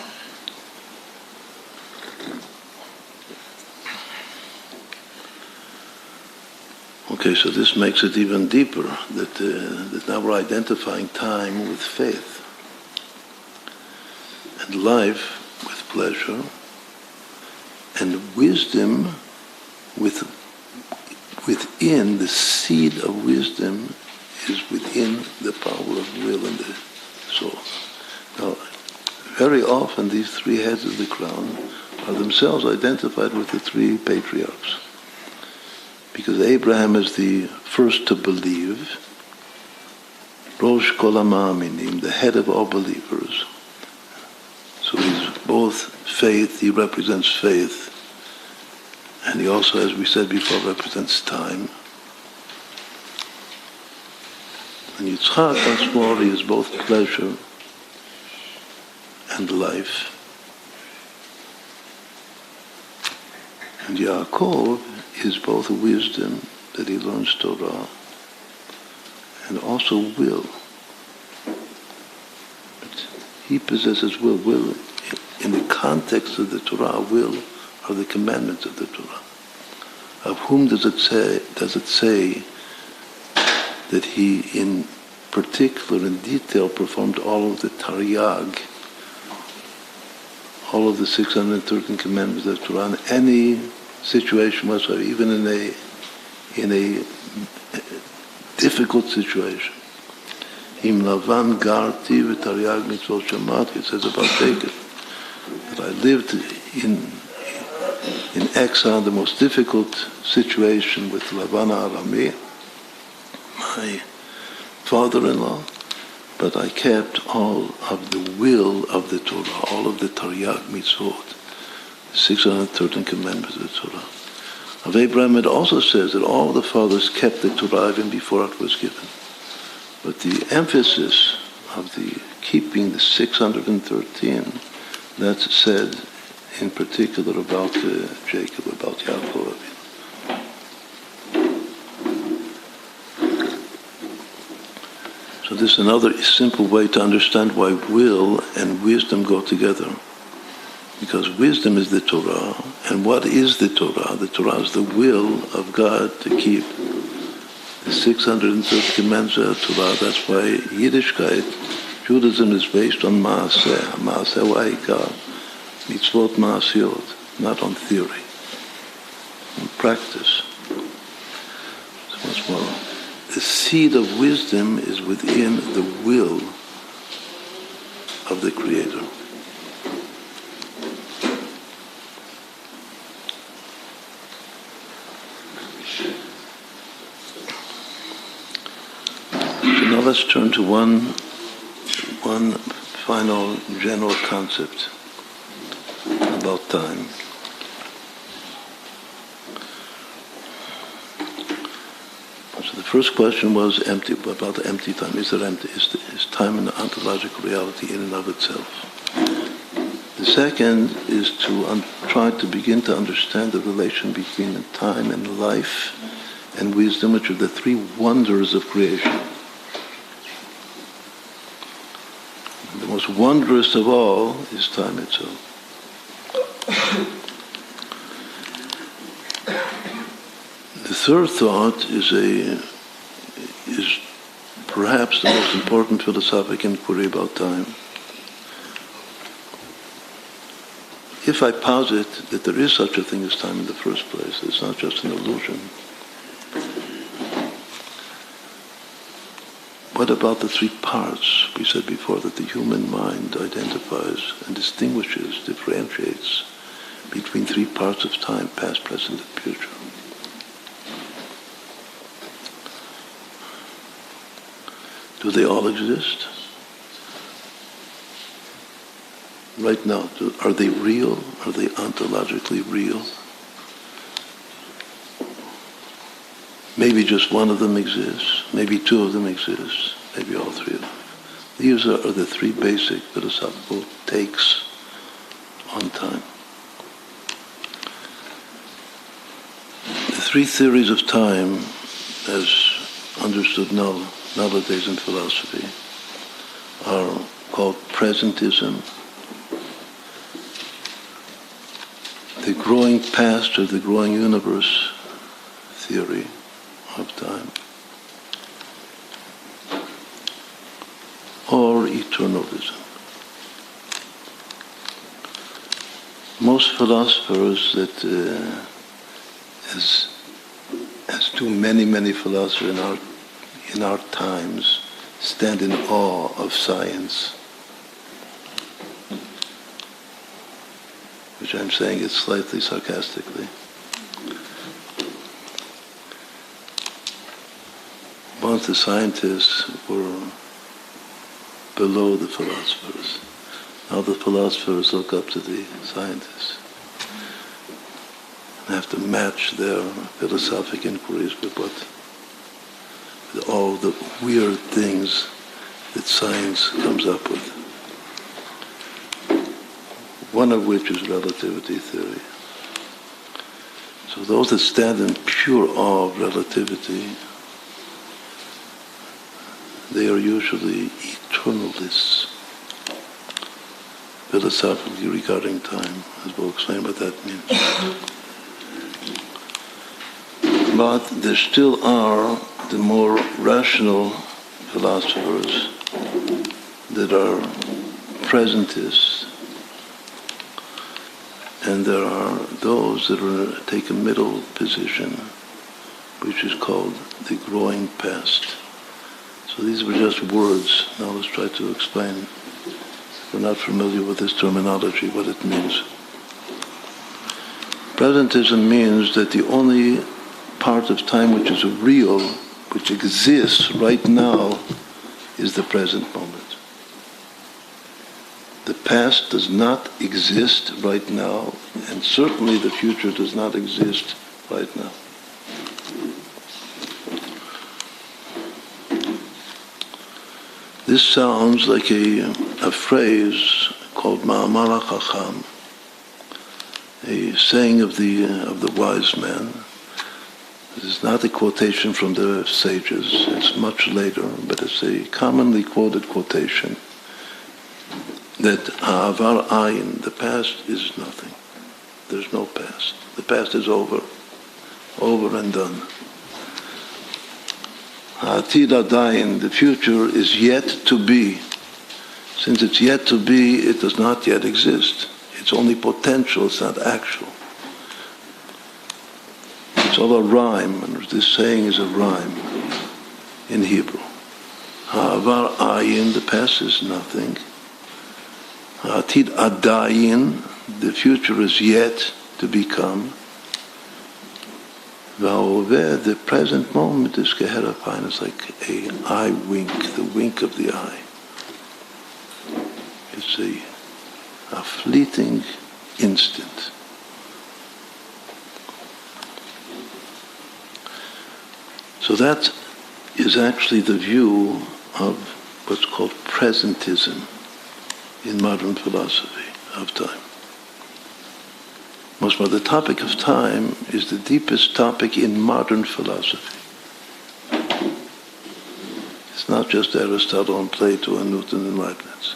S1: Okay, so this makes it even deeper, that now we're identifying time with faith, and life with pleasure, and wisdom within the seed of wisdom is within the power of will in the soul. Now, very often these three heads of the crown are themselves identified with the three patriarchs. because Abraham is the first to believe, Rosh Kol HaMa'aminim, the head of all believers. So he's both faith, he represents faith, and he also, as we said before, represents time. And Yitzchak, once more, he is both pleasure and life. And Yaakov is both wisdom, that he learns Torah, and also will. But he possesses will. Will, in the context of the Torah, will are the commandments of the Torah. Of whom does it say that he, in particular, in detail, performed all of the Taryag, all of the 613 commandments of the Torah, in any situation whatsoever, even in a difficult situation. Im Lavan garti v'taryag mitzvot shamati, it says about Jacob, that I lived in exile, the most difficult situation with Lavan Arami, my father-in-law, but I kept all of the will of the Torah, all of the Taryag mitzvot, the 613 commandments of the Torah. Of Abraham, it also says that all the fathers kept the Torah even before it was given. But the emphasis of the keeping the 613, that's said in particular about Jacob, about Yaakov. So this is another simple way to understand why will and wisdom go together. Because wisdom is the Torah, and what is the Torah? The Torah is the will of God to keep the 630 commandments of the Torah. That's why Yiddishkeit, Judaism, is based on Maaseh, Maaseh Wa'ikar, Mitzvot Maasiyot, not on theory, on practice. So much more. The seed of wisdom is within the will of the Creator. So now let's turn to one final general concept about time. So the first question was about empty time. Is there empty? Is time an ontological reality in and of itself? The second is to try to begin to understand the relation between time and life and wisdom, which are the three wonders of creation. And the most wondrous of all is time itself. The third thought is perhaps the most important philosophical inquiry about time. If I posit that there is such a thing as time in the first place, it's not just an illusion. What about the three parts? We said before that the human mind identifies and distinguishes, differentiates between three parts of time, past, present, and future. Do they all exist? Right now, are they real? Are they ontologically real? Maybe just one of them exists. Maybe two of them exist. Maybe all three of them. These are the three basic philosophical takes on time. The three theories of time, as understood nowadays in philosophy, are called presentism, the growing past or the growing universe theory of time, or eternalism. Most philosophers that, as do many philosophers in our times, stand in awe of science, which I'm saying it slightly sarcastically. once the scientists were below the philosophers. Now the philosophers look up to the scientists and have to match their philosophic inquiries with all the weird things that science comes up with. One of which is relativity theory. So those that stand in pure awe of relativity, they are usually eternalists, philosophically regarding time, as we'll explain what that means. But there still are the more rational philosophers that are presentists, and there are those that take a middle position, which is called the growing past. So these were just words. Now let's try to explain, if we're not familiar with this terminology, what it means. Presentism means that the only part of time which is real, which exists right now, is the present moment. The past does not exist right now, and certainly the future does not exist right now. This sounds like a phrase called Ma'amar HaChacham, a saying of the wise man. This is not a quotation from the sages, it's much later, but it's a commonly quoted quotation that Ha'avar Ayin, the past is nothing. There's no past. The past is over and done. Ha'atid Adayin, the future is yet to be. Since it's yet to be, it does not yet exist. It's only potential, it's not actual. It's all a rhyme, and this saying is a rhyme in Hebrew. Ha'avar Ayin, the past is nothing. Ha'atid Adayin, the future is yet to become. Va'oveh, the present moment is Geherapine, it's like an eye wink, the wink of the eye. It's a fleeting instant. So that is actually the view of what's called presentism in modern philosophy of time. Most of the topic of time is the deepest topic in modern philosophy. It's not just Aristotle and Plato and Newton and Leibniz.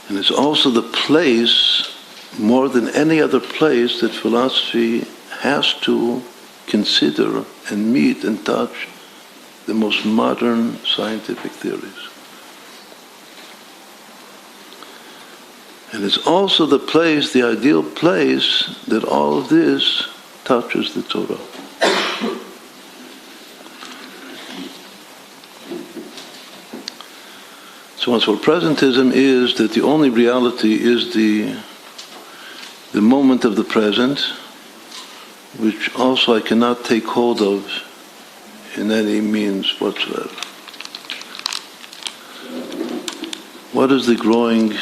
S1: And it's also the place, more than any other place, that philosophy has to consider and meet and touch the most modern scientific theories. And it's also the place, the ideal place, that all of this touches the Torah. So what presentism is, that the only reality is the moment of the present, which also I cannot take hold of in any means whatsoever. What is the growing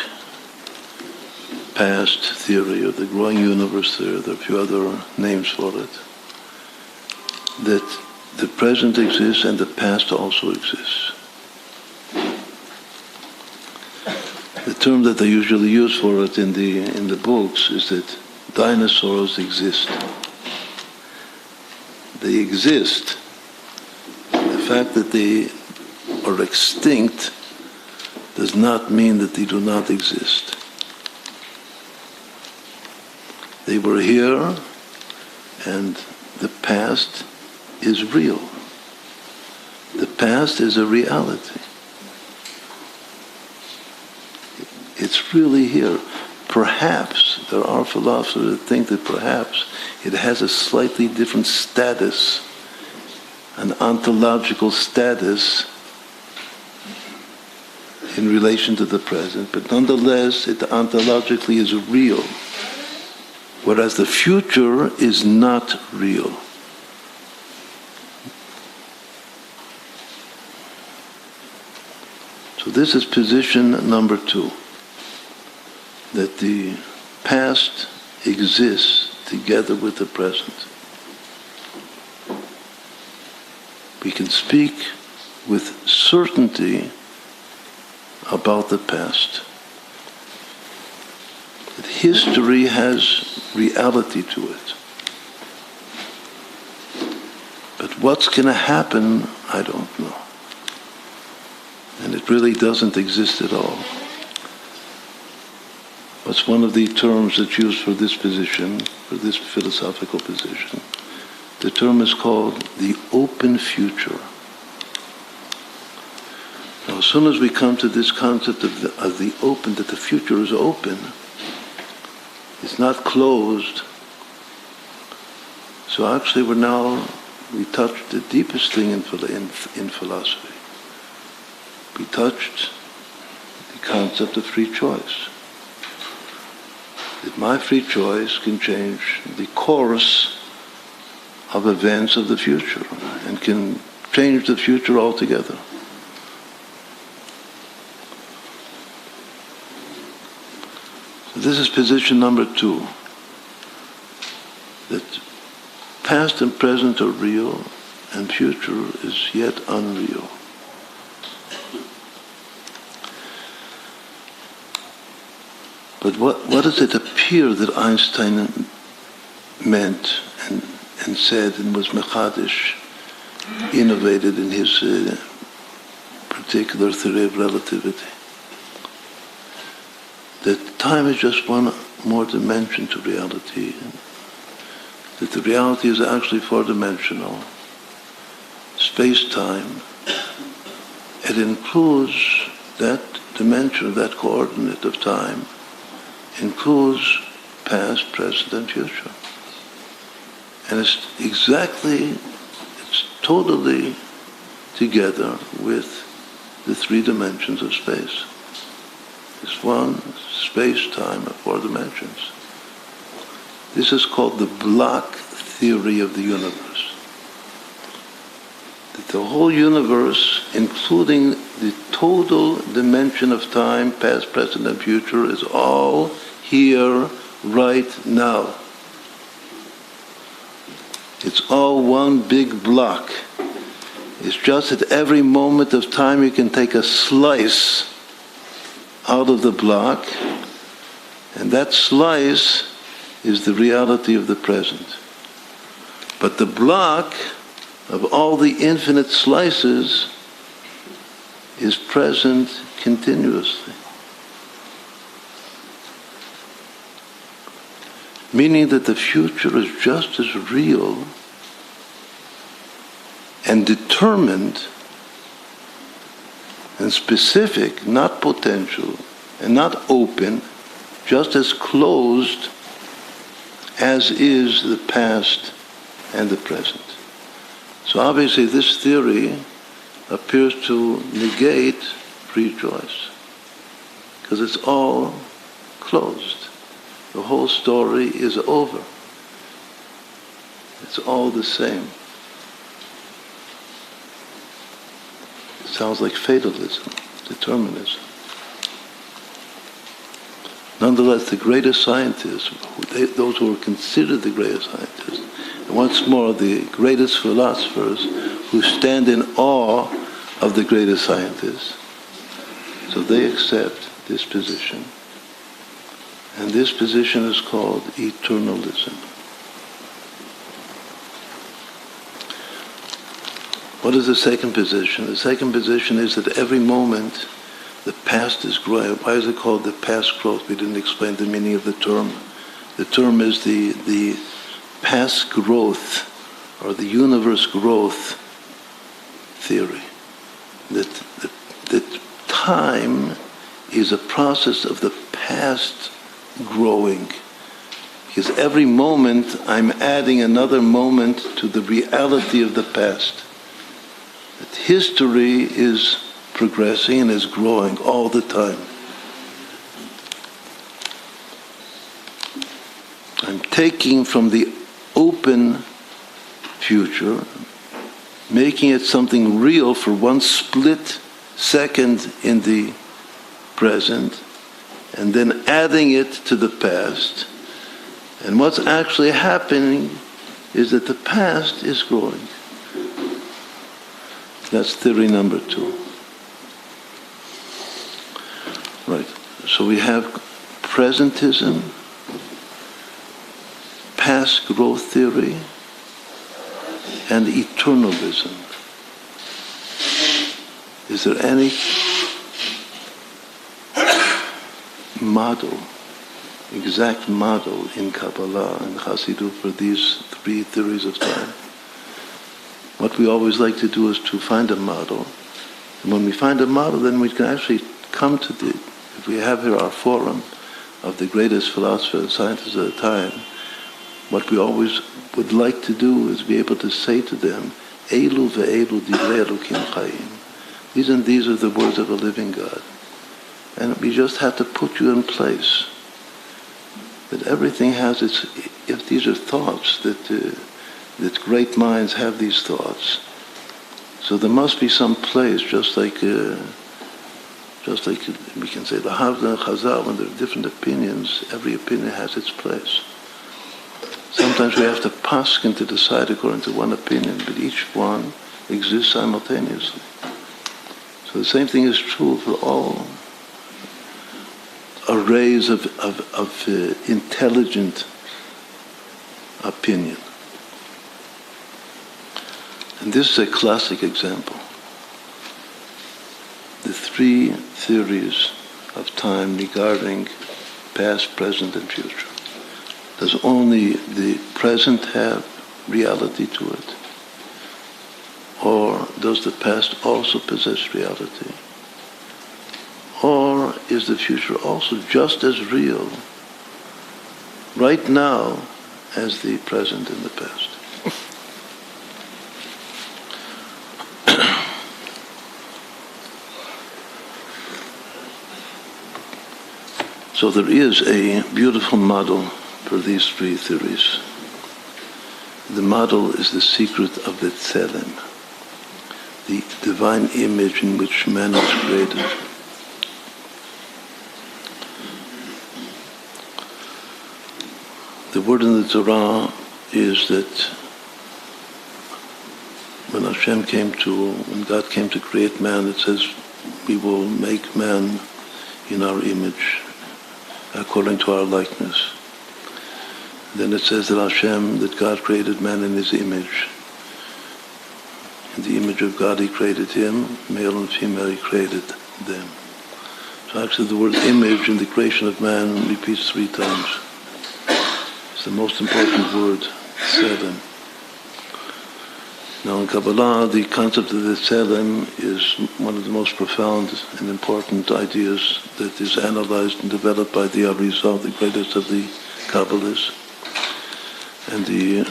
S1: past theory, or the growing universe theory? There are a few other names for it. That the present exists and the past also exists. The term that they usually use for it in the books is that dinosaurs exist. They exist. The fact that they are extinct does not mean that they do not exist. They were here, and the past is real. The past is a reality. It's really here. Perhaps there are philosophers that think that perhaps it has a slightly different status, an ontological status in relation to the present, but nonetheless it ontologically is real. whereas the future is not real. So this is position number 2, that the past exists together with the present. We can speak with certainty about the past. That history has reality to it. But what's going to happen, I don't know. And it really doesn't exist at all. What's one of the terms that's used for this position, for this philosophical position? The term is called the open future. Now, as soon as we come to this concept of the open, that the future is open, it's not closed. So actually we touched the deepest thing in philosophy. We touched the concept of free choice. That my free choice can change the course of events of the future and can change the future altogether. So this is position number 2. That past and present are real and future is yet unreal. But what does it appear that Einstein meant and said and was mechadish, innovated in his particular theory of relativity? That time is just one more dimension to reality. That the reality is actually four-dimensional. Space-time. It includes that dimension, that coordinate of time, includes past, present, and future. And it's totally together with the 3 dimensions of space. It's one space-time of 4 dimensions. This is called the block theory of the universe. That the whole universe, including the total dimension of time, past, present, and future, is all here, right now. It's all one big block. It's just at every moment of time you can take a slice out of the block, and that slice is the reality of the present. But the block of all the infinite slices is present continuously. Meaning that the future is just as real and determined and specific, not potential, and not open, just as closed as is the past and the present. So obviously this theory appears to negate free choice, because it's all closed. The whole story is over. It's all the same. It sounds like fatalism, determinism. Nonetheless, the greatest scientists, those who are considered the greatest scientists, and once more the greatest philosophers who stand in awe of the greatest scientists, so they accept this position. And this position is called eternalism. What is the second position? The second position is that every moment the past is growing. Why is it called the past growth? We didn't explain the meaning of the term. The term is the past growth, or the universe growth theory. That time is a process of the past growing. Because every moment I'm adding another moment to the reality of the past. That history is progressing and is growing all the time. I'm taking from the open future, making it something real for one split second in the present, and then adding it to the past. And what's actually happening is that the past is growing. That's theory number 2. Right. So we have presentism, past growth theory, and eternalism. Is there any model, exact model in Kabbalah and Hasidut for these 3 theories of time? What we always like to do is to find a model. And when we find a model, then we can actually come to the, if we have here our forum of the greatest philosophers and scientists of the time, what we always would like to do is be able to say to them, Elu ve'elu divrei Elokim chayim. These and these are the words of a living God. And we just have to put you in place. That everything has its, if these are thoughts, that great minds have these thoughts. So there must be some place, just like we can say the Havda and Chazal, when there are different opinions, every opinion has its place. Sometimes we have to paskin to decide according to one opinion, but each one exists simultaneously. So the same thing is true for all arrays of intelligent opinion. And this is a classic example. The 3 theories of time regarding past, present, and future. Does only the present have reality to it? Or does the past also possess reality? Or is the future also just as real right now as the present and the past? So there is a beautiful model for these 3 theories. The model is the secret of the Tselem, the divine image in which man is created. The word in the Torah is that when God came to create man, it says, we will make man in our image, according to our likeness. Then it says that Hashem, that God created man in his image. In the image of God he created him, male and female he created them. So actually the word image in the creation of man repeats 3 times. It's the most important word, Tselem. Now in Kabbalah, the concept of the Tselem is one of the most profound and important ideas that is analyzed and developed by the Aristotle, the greatest of the Kabbalists. And the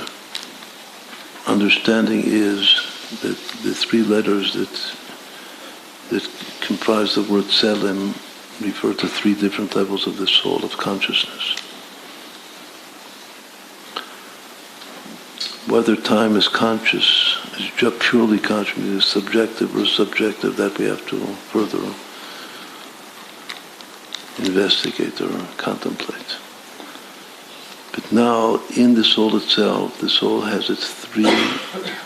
S1: understanding is that the 3 letters that comprise the word Tselem refer to 3 different levels of the soul of consciousness. Whether time is conscious, is just purely conscious, is subjective or subjective, that we have to further investigate or contemplate. But now, in the soul itself, the soul has its 3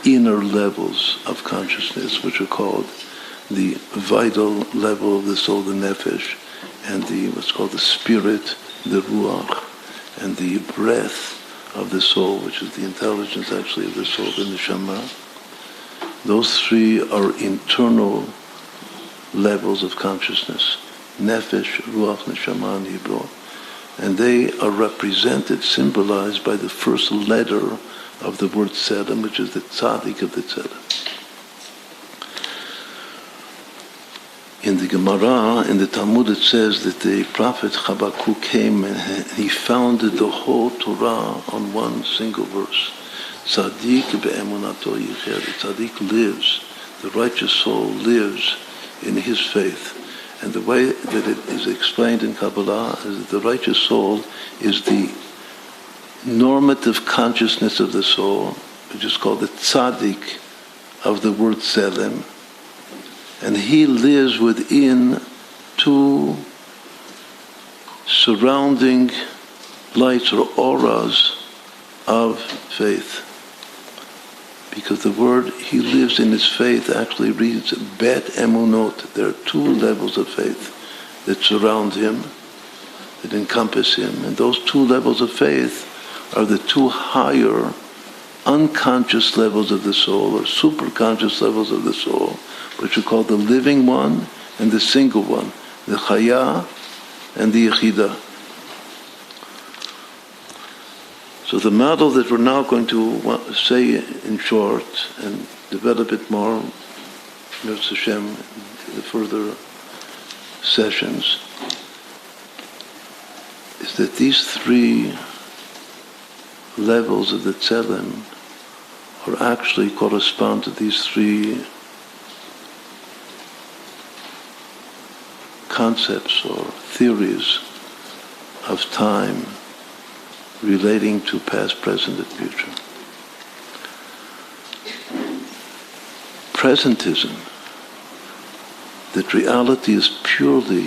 S1: inner levels of consciousness, which are called the vital level of the soul, the nefesh, and the what's called the spirit, the ruach, and the breath of the soul, which is the intelligence actually of the soul, the neshama. Those 3 are internal levels of consciousness. Nefesh, ruach, neshama in Hebrew. And they are represented, symbolized by the first letter of the word Tselem, which is the tzaddik of the Tselem. In the Gemara, in the Talmud, it says that the prophet Habakkuk came and he founded the whole Torah on one single verse. Tzaddik be'emunato yicher. The tzaddik lives, the righteous soul lives in his faith. And the way that it is explained in Kabbalah is that the righteous soul is the normative consciousness of the soul, which is called the tzaddik of the word tzelem, and he lives within two surrounding lights or auras of faith. Because the word he lives in his faith actually reads bet emunot. There are two levels of faith that surround him, that encompass him. And those two levels of faith are the two higher unconscious levels of the soul, or superconscious levels of the soul, which are called the living one and the single one, the chaya and the yechida. So the model that we're now going to say in short and develop it more, Mirz Hashem, in the further sessions, is that these three levels of the tzelem are actually correspond to these three concepts or theories of time relating to past, present, and future. Presentism, that reality is purely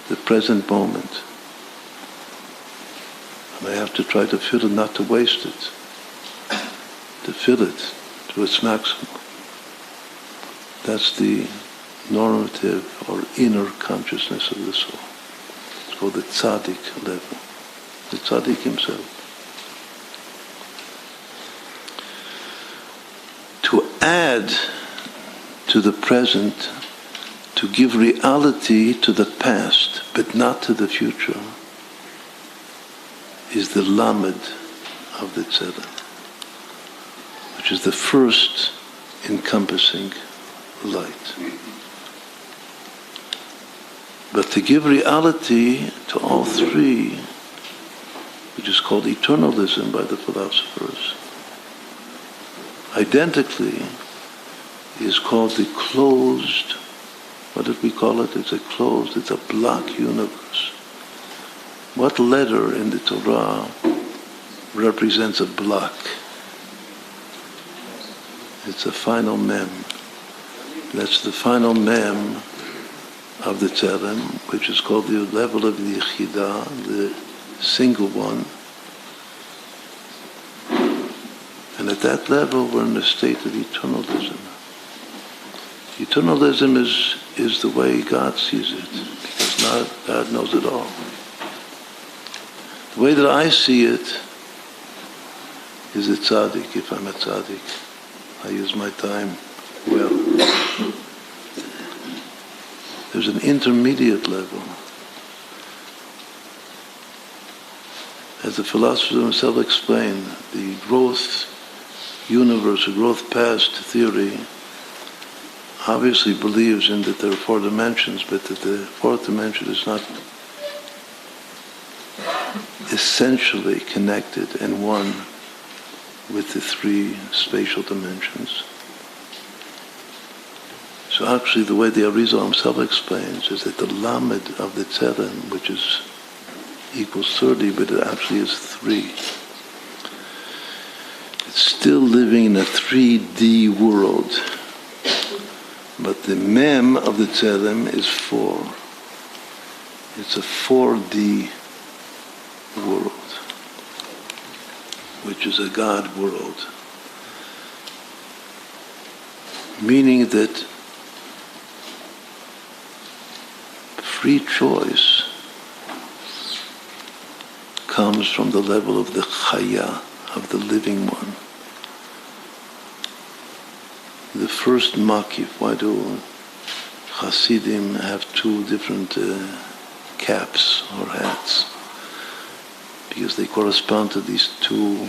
S1: the present moment. And I have to try to fill it, not to waste it, to fill it to its maximum. That's the normative or inner consciousness of the soul. It's called the tzaddik level. The tzaddik himself. To add to the present, to give reality to the past, but not to the future, is the lamed of the tzedek, which is the first encompassing light. But to give reality to all three, which is called eternalism by the philosophers, identically is called the closed, what did we call it? It's a block universe. What letter in the Torah represents a block? It's a final mem. That's the final mem of the tzelem, which is called the level of the yechida, the single one. And at that level, we're in a state of eternalism. Eternalism is the way God sees it, because God knows it all. The way that I see it is a tzaddik. If I'm a tzaddik, I use my time well. There's an intermediate level. As the philosopher himself explained, the growth universe, or growth past theory, obviously believes in that there are four dimensions, but that the fourth dimension is not essentially connected and one with the three spatial dimensions. So actually the way the Arizal himself explains is that the lamed of the tzelem, which is equals 30, but it actually is 3. It's still living in a 3D world. But the mem of the tzelem is 4. It's a 4D world, which is a God world. Meaning that free choice comes from the level of the chaya, of the living one. The first makif. Why do Hasidim have 2 different caps or hats? Because they correspond to these 2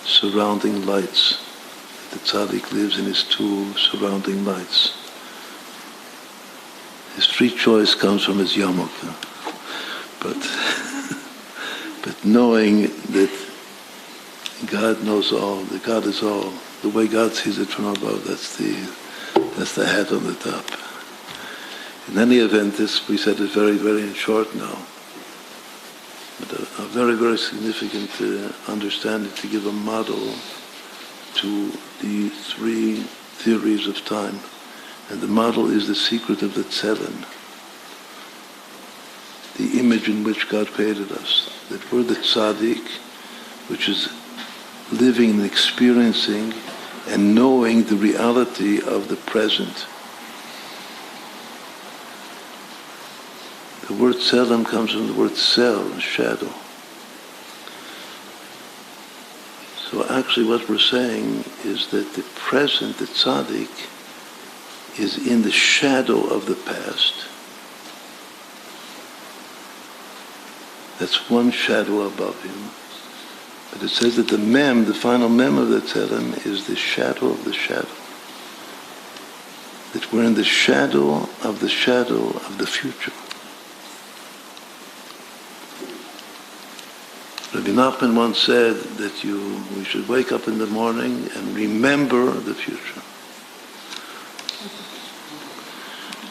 S1: surrounding lights. The tzaddik lives in his 2 surrounding lights. His free choice comes from his yamuk. But knowing that God knows all, that God is all, the way God sees it from above, that's the hat on the top. In any event, this we said is very, very in short now. but a very, very significant understanding to give a model to the three theories of time. And the model is the secret of the tselem, the image in which God created us. That we're the tzaddik, which is living and experiencing and knowing the reality of the present. The word tselem comes from the word sel, shadow. So actually what we're saying is that the present, the tzaddik, is in the shadow of the past. That's one shadow above him. But it says that the mem, the final mem of the tselem, is the shadow of the shadow. That we're in the shadow of the future. Rabbi Nachman once said that we should wake up in the morning and remember the future.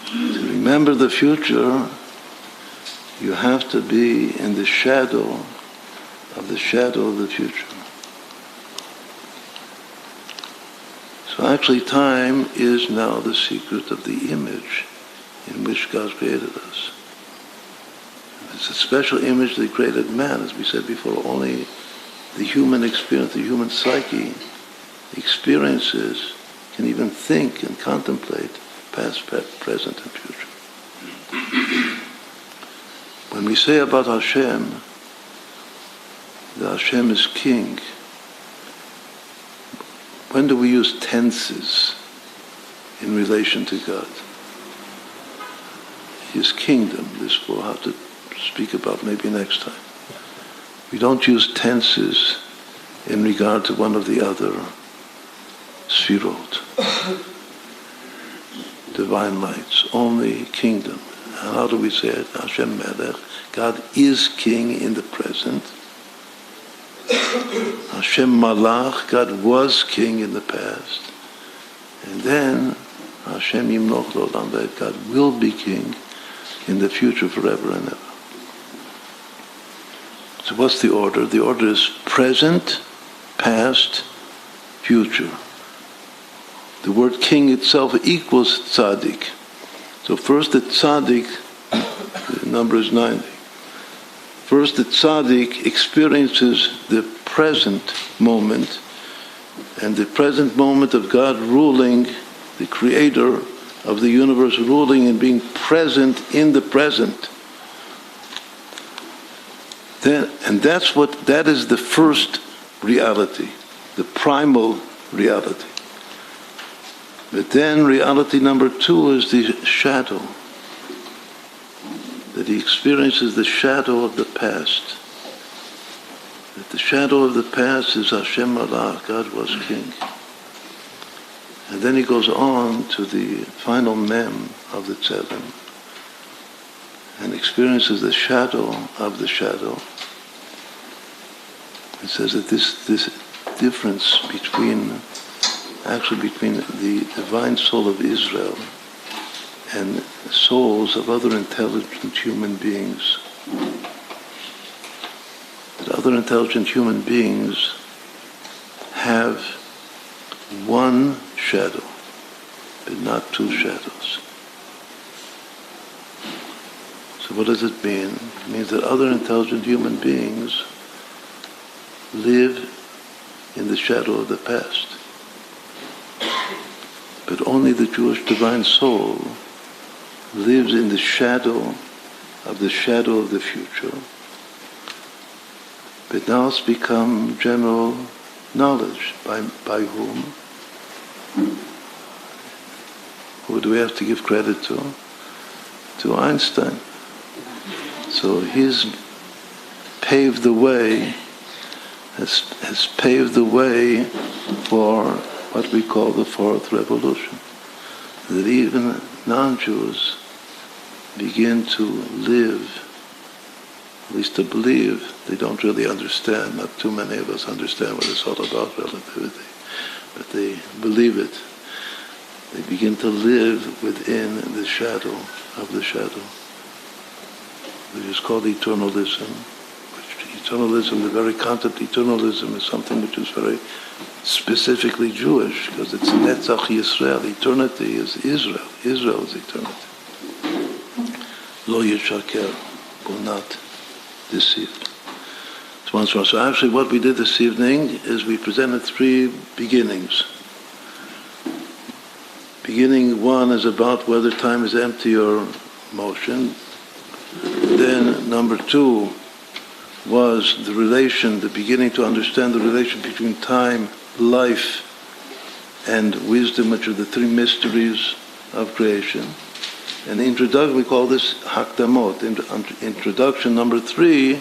S1: To remember the future, you have to be in the shadow of the future. So actually time is now the secret of the image in which God created us. It's a special image that created man, as we said before. Only the human experience, the human psyche experiences, can even think and contemplate past, present, and future. When we say about Hashem, that Hashem is king, when do we use tenses in relation to God? His kingdom, this we'll have to speak about maybe next time. We don't use tenses in regard to one of the other sfirot, divine lights, only kingdom. And how do we say it? Hashem Melech, God is king in the present. Hashem Malach, God was king in the past. And then Hashem Yimloch L'olam Va'ed, God will be king in the future forever and ever. So what's the order? The order is present, past, future. The word king itself equals tzaddik. So first the tzaddik, the number is 90. First the tzaddik experiences the present moment, and the present moment of God ruling, the creator of the universe ruling and being present in the present. That is the first reality, the primal reality. But then reality number 2 is the shadow, that he experiences the shadow of the past. That the shadow of the past is Hashem Malach, God was king. And then he goes on to the final mem of the tselem and experiences the shadow of the shadow. It says that this difference between the divine soul of Israel and souls of other intelligent human beings, that other intelligent human beings have one shadow, but not two shadows. So what does it mean? It means that other intelligent human beings live in the shadow of the past. But only the Jewish divine soul lives in the shadow of the future. But now it's become general knowledge. By whom? Who do we have to give credit to? To Einstein. So he's paved the way, has paved the way for what we call the fourth revolution. That even non-Jews begin to live, at least to believe. They don't really understand. Not too many of us understand what it's all about, relativity. But they believe it. They begin to live within the shadow of the shadow, which is called eternalism, Eternalism, the very concept eternalism is something which is very specifically Jewish, because it's Netzach Yisrael. Eternity is Israel. Israel is eternity. Lo yishaker, will not deceive. So actually what we did this evening is we presented three beginnings. Beginning one is about whether time is empty or motion. Then number two was the relation, the beginning to understand the relation between time, life, and wisdom, which are the three mysteries of creation. And the introduction, we call this Hakdamot. Introduction number three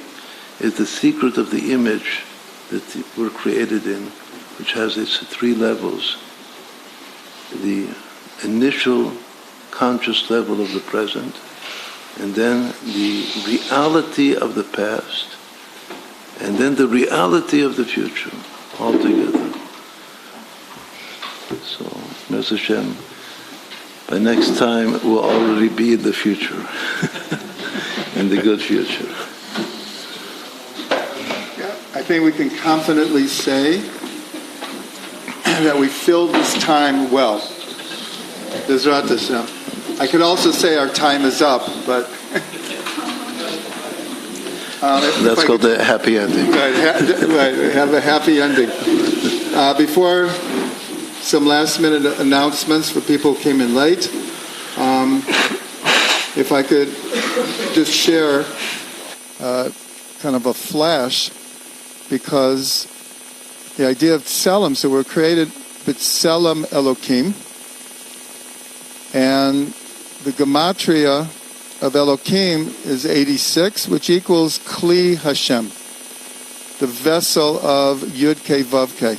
S1: is the secret of the image that we're created in, which has its three levels. The initial conscious level of the present, and then the reality of the past, and then the reality of the future, all together. So, Mr. Hashem, by next time we'll already be in the future, in the good future.
S2: I think we can confidently say that we filled this time well. Bezrat Hashem. I could also say our time is up, but
S1: that's called the happy ending.
S2: Right, have a happy ending. Before some last-minute announcements for people who came in late, if I could just share kind of a flash, because the idea of Tselem, so we're created B'Tselem Elokim, and the gematria of Elokim is 86, which equals Kli Hashem, the vessel of Yud-Kei Vav-Kei.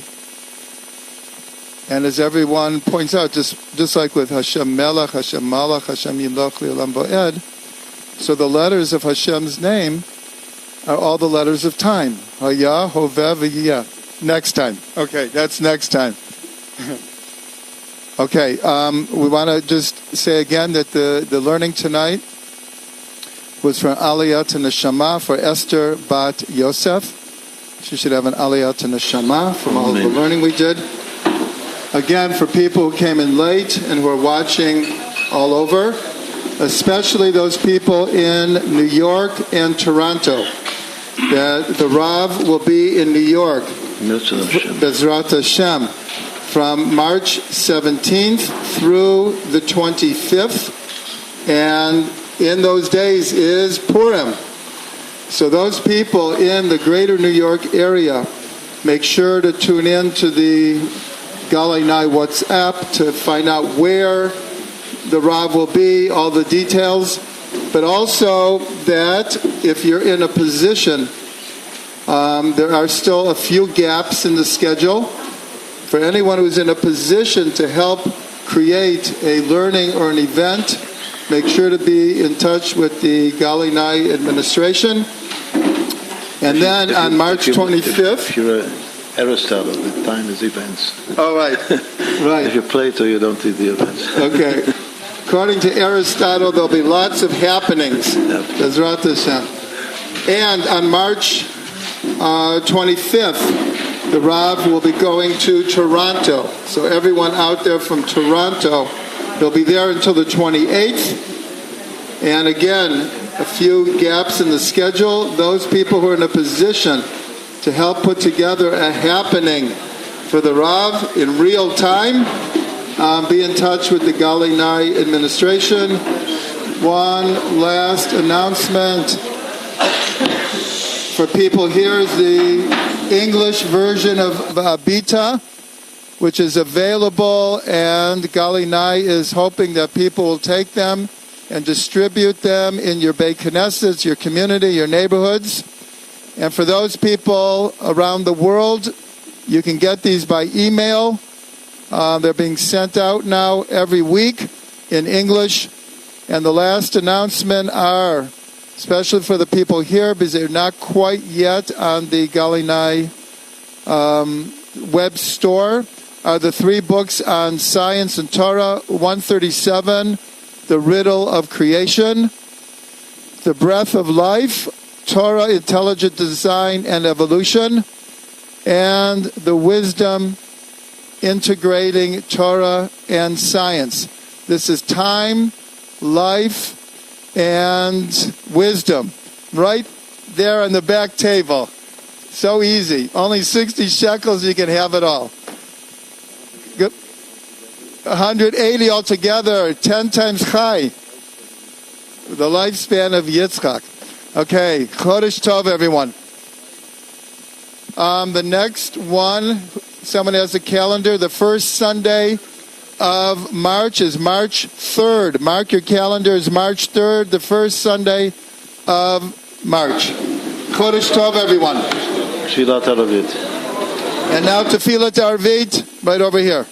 S2: And as everyone points out, just like with Hashem Melech, Hashem Malach, Hashem Yimloch Li'olam Bo'ed, so the letters of Hashem's name are all the letters of time. Haya, Hoveh, V'yeh. Next time. Okay, that's next time. Okay, we want to just say again that the learning tonight was from Aliyah to Neshama for Esther Bat Yosef. She should have an Aliyah to Neshama from all the learning we did. Again, for people who came in late and who are watching all over, especially those people in New York and Toronto, that the Rav will be in New York, Bezrat Hashem, from March 17th through the 25th, and in those days is Purim. So those people in the greater New York area, make sure to tune in to the Galei Nai WhatsApp to find out where the Rav will be, all the details, but also that if you're in a position, there are still a few gaps in the schedule. For anyone who's in a position to help create a learning or an event, make sure to be in touch with the Galei Nai administration. And then on March 25th...
S1: If you're Aristotle, the time is events.
S2: Oh, right. Right.
S1: If you're Plato, you don't need the events.
S2: Okay. According to Aristotle, there'll be lots of happenings. Bezrat Hashem. And on March 25th, the Rav will be going to Toronto. So everyone out there from Toronto, they'll be there until the 28th. And again, a few gaps in the schedule. Those people who are in a position to help put together a happening for the Rav in real time, be in touch with the Galei Nai administration. One last announcement for people here is the English version of Abita, which is available, and Galei Nai is hoping that people will take them and distribute them in your Beit Knesset, your community, your neighborhoods. And for those people around the world, you can get these by email. They're being sent out now every week in English. And the last announcement are, especially for the people here, because they're not quite yet on the Galei Nai web store, are the three books on science and Torah: 137, The Riddle of Creation; The Breath of Life, Torah, intelligent design, and evolution, and the wisdom integrating Torah and science. This is time, life, and wisdom. Right there on the back table. So easy. Only 60 shekels, you can have it all. Good. 180 altogether, 10 times chai. The lifespan of Yitzchak. Okay, Chodesh Tov, everyone. The next one, someone has a calendar. The first Sunday of March is March 3rd. Mark your calendars, March 3rd, the first Sunday of March. Chodesh Tov, everyone.
S1: Tfilat Arvit.
S2: And now Tfilat Arvit, right over here.